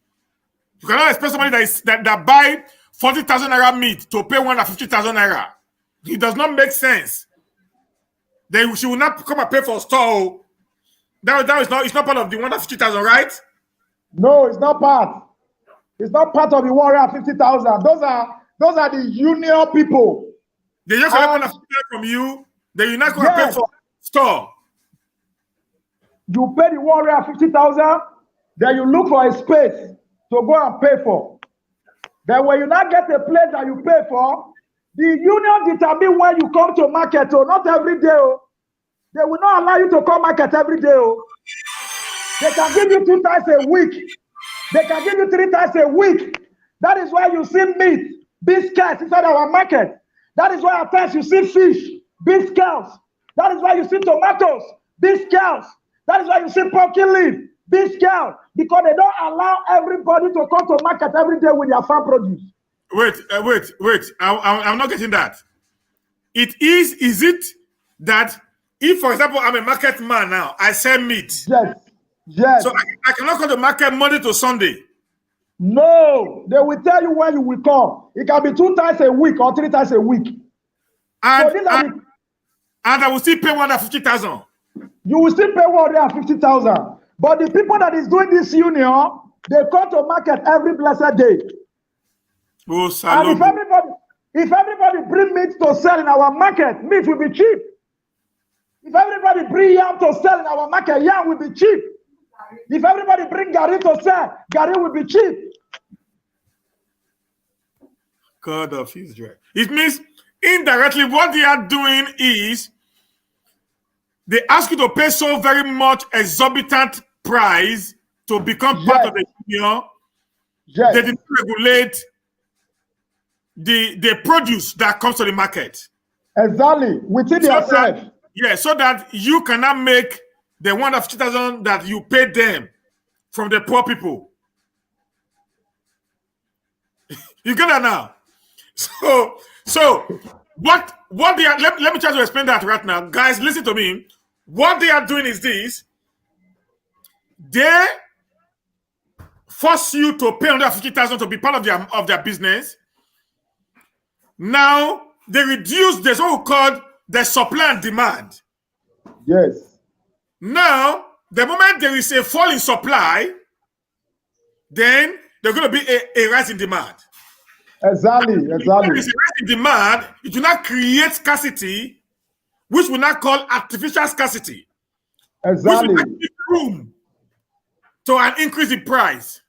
You cannot expect somebody that buy 40,000 naira meat to pay 150,000 naira. It does not make sense. Then she will not come and pay for store. That is not, it's not part of the 150,000, right? No, it's not part. It's not part of the 150,000. Those are the union people. They just collect 150,000 from you. Then you're not going to pay for store. You pay the 150,000. Then you look for a space to go and pay for. Then when you not get a place that you pay for, the union determine when you come to market. Oh, not every day. Oh. They will not allow you to come market every day. Oh. They can give you 2 times a week. They can give you 3 times a week. That is why you see meat, biscuits inside our market. That is why at times you see fish, biscuits. That is why you see tomatoes, biscuits. That is why you see pumpkin leaf, biscuits. Because they don't allow everybody to come to market every day with their farm produce. Wait. I'm not getting that. Is it that if, for example, I'm a market man now, I sell meat. Yes. So I cannot come to market Monday to Sunday. No, they will tell you when you will come. It can be 2 times a week or 3 times a week. And I will still pay 150,000. You will still pay 150,000. But the people that is doing this union, they come to market every blessed day. Oh, and if everybody bring meat to sell in our market, meat will be cheap. If everybody bring yam to sell in our market, yam will be cheap. If everybody bring gari to sell, gari will be cheap. God of Israel. It means indirectly what they are doing is they ask you to pay so very much exorbitant price to become part of the union. Yes. They didn't regulate the produce that comes to the market. Exactly. Within yourself. Yeah, so that you cannot make the 150,000 that you paid them from the poor people. You get that now? So what they are, let me try to explain that right now. Guys, listen to me. What they are doing is this. They force you to pay 150,000 to be part of their business. Now they reduce the so-called the supply and demand. Yes. Now, the moment there is a fall in supply, then there's going to be a rise in demand. Exactly. If there is a rise in demand, it will not create scarcity, which we now call artificial scarcity. Exactly. Which will give room to an increase in price.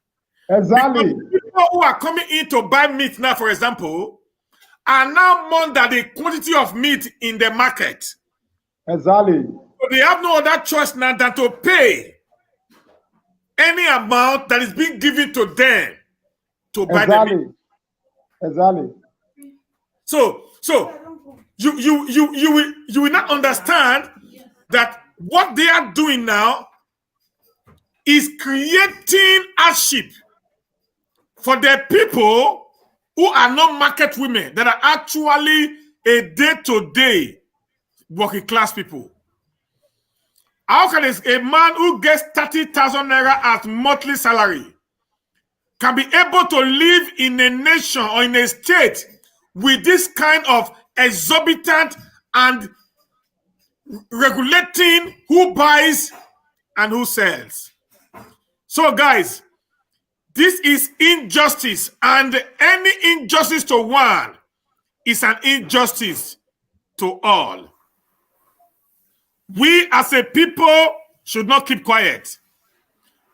Exactly. Because people who are coming in to buy meat now, for example, are now more than the quantity of meat in the market. Exactly. So they have no other choice now than to pay any amount that is being given to them to buy the meat. Exactly. So you will not understand that what they are doing now is creating hardship for the people who are not market women, that are actually a day-to-day working class people. How can a man who gets 30,000 naira as monthly salary can be able to live in a nation or in a state with this kind of exorbitant and regulating who buys and who sells? So guys, this is injustice, and any injustice to one is an injustice to all. We as a people should not keep quiet.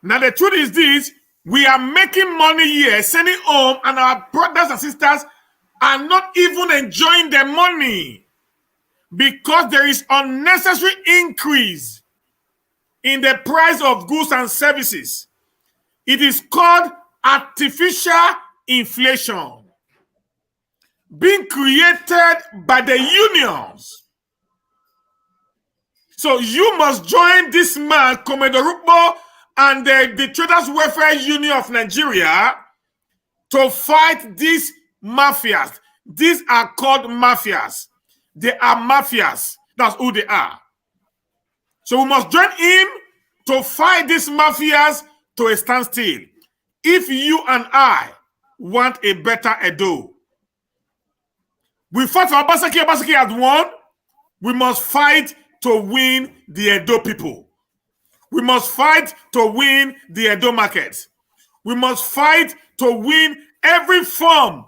Now the truth is this: we are making money here, sending home, and our brothers and sisters are not even enjoying the money because there is unnecessary increase in the price of goods and services. It is called artificial inflation being created by the unions. So you must join this man, Commodore Rukbo, and the Traders Welfare Union of Nigeria to fight these mafias, These are called mafias. They are mafias. That's who they are. So we must join him to fight these mafias to a standstill. If you and I want a better Edo, we fought for Obaseki. Obaseki has won. We must fight to win the Edo people. We must fight to win the Edo market. We must fight to win every form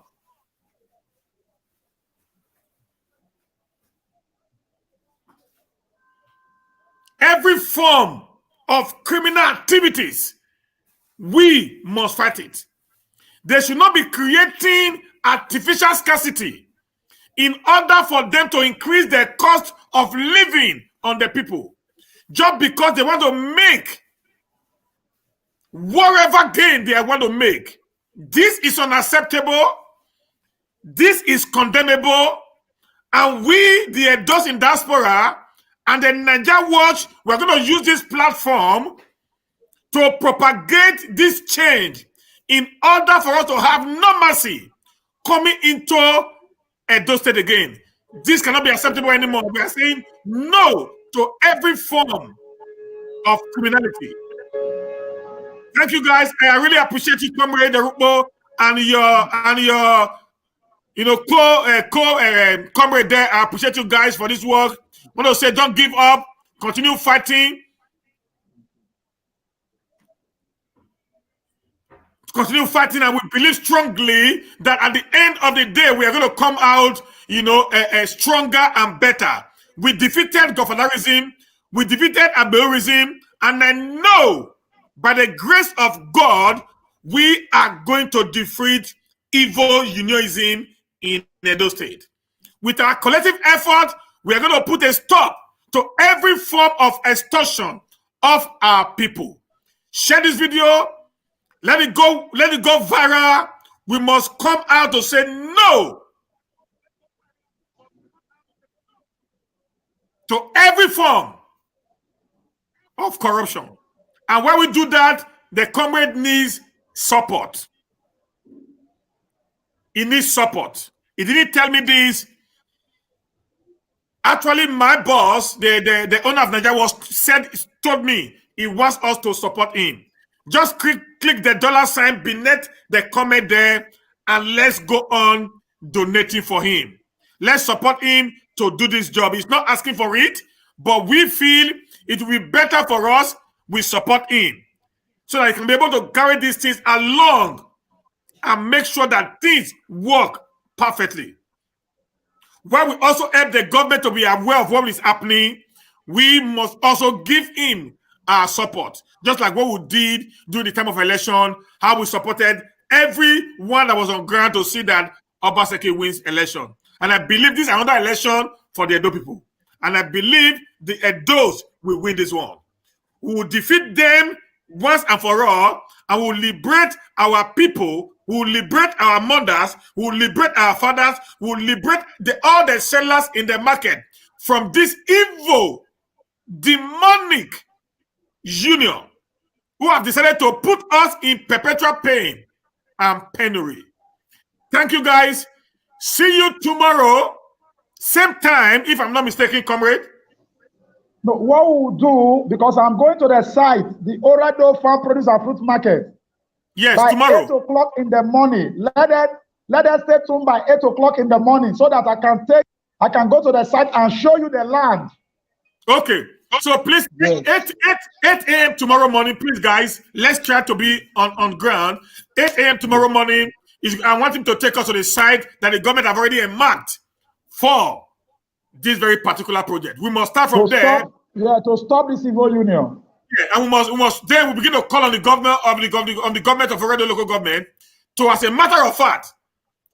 of criminal activities. We must fight it. They should not be creating artificial scarcity in order for them to increase the cost of living on the people, just because they want to make whatever gain they want to make. This is unacceptable. This is condemnable. And we, the Edos in diaspora, and the Niger Watch, we're going to use this platform to propagate this change in order for us to have no mercy coming into Edo State again. This cannot be acceptable anymore. We are saying no to every form of criminality. Thank you, guys. I really appreciate you, Comrade Rupo, and your comrade there. I appreciate you guys for this work. I want to say, don't give up. Continue fighting. Continue fighting, and we believe strongly that at the end of the day, we are going to come out, stronger and better. We defeated governalism, we defeated ableism, and I know by the grace of God, we are going to defeat evil unionism in Edo State. With our collective effort, we are going to put a stop to every form of extortion of our people. Share this video. Let it go viral. We must come out to say no to every form of corruption. And when we do that, the comrade needs support. He needs support. He didn't tell me this. Actually, my boss, the owner of Niger told me he wants us to support him. Just click the $ beneath the comment there, and let's go on donating for him. Let's support him to do this job. He's not asking for it, but we feel it will be better for us. We support him so that he can be able to carry these things along and make sure that things work perfectly. While we also help the government to be aware of what is happening, we must also give him our support. Just like what we did during the time of election, how we supported everyone that was on ground to see that Obaseki wins election. And I believe this is another election for the Edo people. And I believe the Edos will win this one. We will defeat them once and for all, and we will liberate our people. We will liberate our mothers. We will liberate our fathers. We will liberate all the sellers in the market from this evil, demonic union who have decided to put us in perpetual pain and penury. Thank you, guys. See you tomorrow, same time, if I'm not mistaken, comrade. No, what we'll do, because I'm going to the site, the Orado Farm Produce and Fruit Market. Yes, by tomorrow. 8 o'clock in the morning. Let us stay tuned by 8 o'clock in the morning so that I can go to the site and show you the land. Okay. So please, yes. 8 a.m. tomorrow morning, please, guys, let's try to be on ground. 8 a.m. tomorrow morning, I want him to take us to the site that the government have already marked for this very particular project. We must start from there. To stop this evil union. Yeah, and we must then we begin to call on the government of the government of Oredo local government to, as a matter of fact,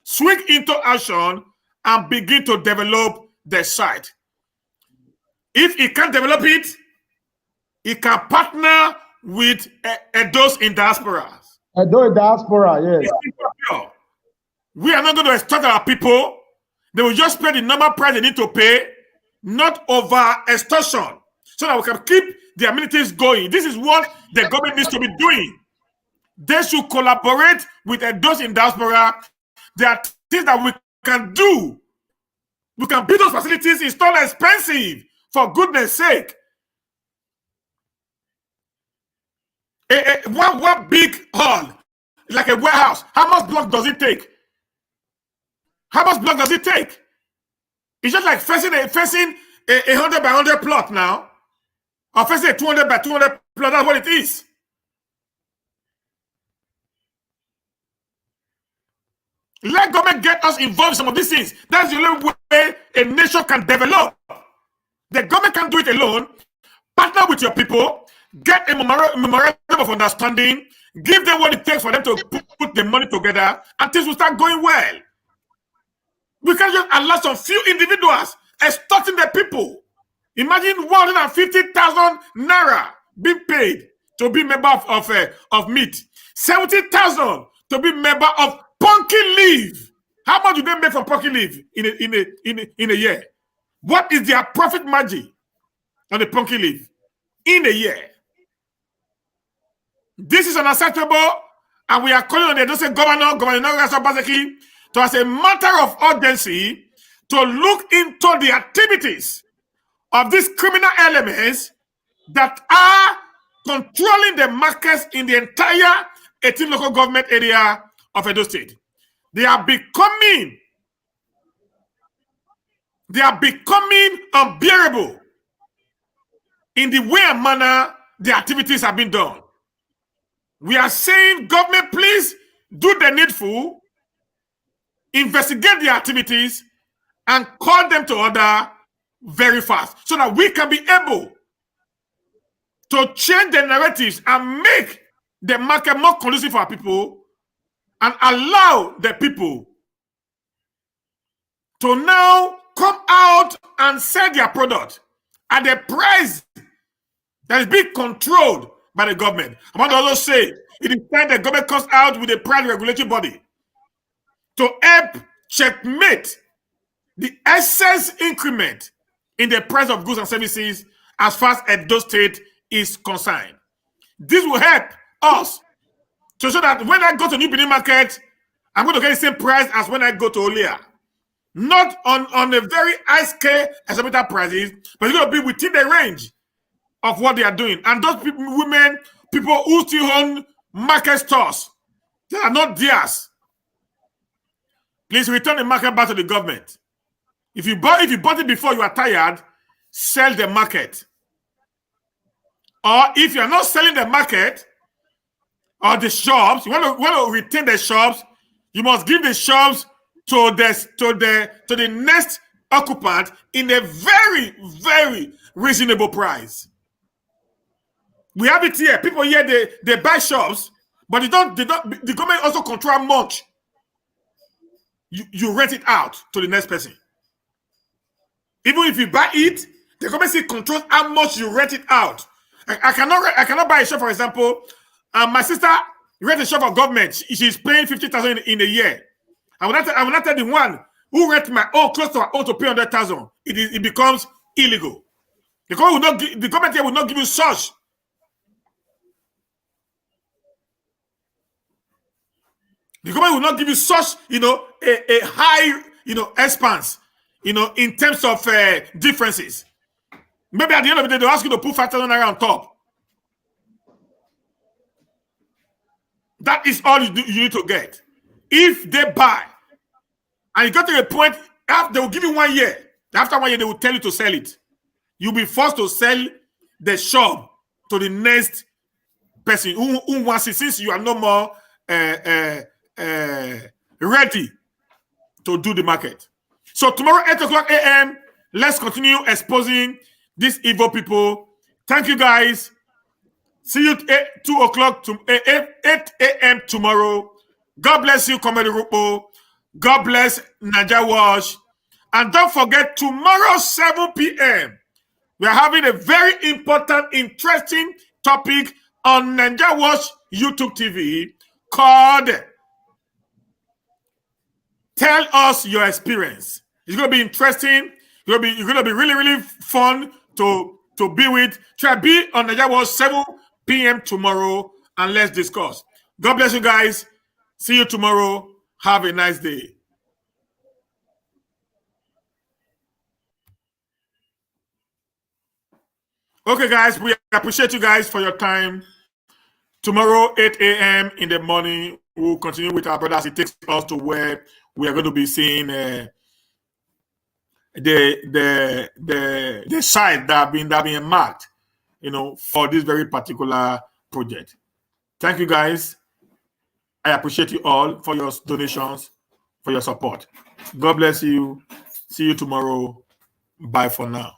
swing into action and begin to develop the site. If he can't develop it, he can partner with Edos in diaspora. Edo in diaspora, yes. We are not going to extort our people. They will just pay the normal price they need to pay, not over extortion, so that we can keep the amenities going. This is what the government needs to be doing. They should collaborate with Edos in diaspora. There are things that we can do. We can build those facilities. It's not expensive, for goodness sake. One big hall, like a warehouse, how much block does it take? How much block does it take? It's just like facing a 100 by 100 plot now, or facing a 200 by 200 plot. That's what it is. Let government get us involved in some of these things. That's the only way a nation can develop. The government can't do it alone. Partner with your people, get a memorandum of understanding, give them what it takes for them to put the money together, and things will start going well. We can't just allow some few individuals extorting the people. Imagine 150,000 naira being paid to be member of meat, 70,000 to be member of pumpkin leaf. How much do they make from pumpkin leaf in a year? What is their profit margin on the pumpkin leaf in a year? This is unacceptable, and we are calling on the Governor Obaseki, to, as a matter of urgency, to look into the activities of these criminal elements that are controlling the markets in the entire 18 local government area of Edo State. They are becoming unbearable in the way and manner the activities have been done. We are saying, government, please do the needful, investigate the activities, and call them to order very fast, so that we can be able to change the narratives and make the market more conducive for our people, and allow the people to now come out and sell their product at a price that is being controlled by the government. I want to also say, it is time the government comes out with a price regulatory body to help checkmate the excess increment in the price of goods and services as far as Edo State is concerned. This will help us to show that when I go to New Benin Market, I'm going to get the same price as when I go to Olia. Not on a very high scale exorbitant prices, but it's going to be within the range of what they are doing. And those people, people who still own market stores, they are not theirs. Please return the market back to the government. If you bought it before you are tired, sell the market. Or if you are not selling the market or the shops, you want to retain the shops, you must give the shops to the next occupant in a very, very reasonable price. We have it here. People here, they buy shops, but the government also control how much you rent it out to the next person. Even if you buy it, the government still controls how much you rent it out. I cannot buy a shop, for example. My sister rent a shop for government. She's paying 50,000 in a year. I will not tell the one who rent my own close to her own to pay 100,000. It becomes illegal. The government here will not give you such. The government will not give you such, a high, expanse, in terms of differences. Maybe at the end of the day, they'll ask you to put 5,000 naira on top. That is all you need to get. If they buy, and you got to a point, they will give you 1 year. After 1 year, they will tell you to sell it. You'll be forced to sell the shop to the next person who wants it, since you are no more ready to do the market. So tomorrow, 8:00 a.m., let's continue exposing these evil people. Thank you, guys. See you at 8 a.m. tomorrow. God bless you, Comedy Rupo. God bless Naija Wash. And don't forget, tomorrow, 7 p.m., we are having a very important, interesting topic on Naija Wash YouTube TV called Tell Us Your Experience. It's going to be interesting. You're going to be really, really fun to be with. Try to be on Naija Wash 7 p.m. tomorrow, and let's discuss. God bless you guys. See you tomorrow. Have a nice day. Okay, guys, we appreciate you guys for your time. Tomorrow, 8 a.m. in the morning, we'll continue with our brothers. It takes us to where we are going to be seeing the site that have been marked, for this very particular project. Thank you, guys. I appreciate you all for your donations, for your support. God bless you. See you tomorrow. Bye for now.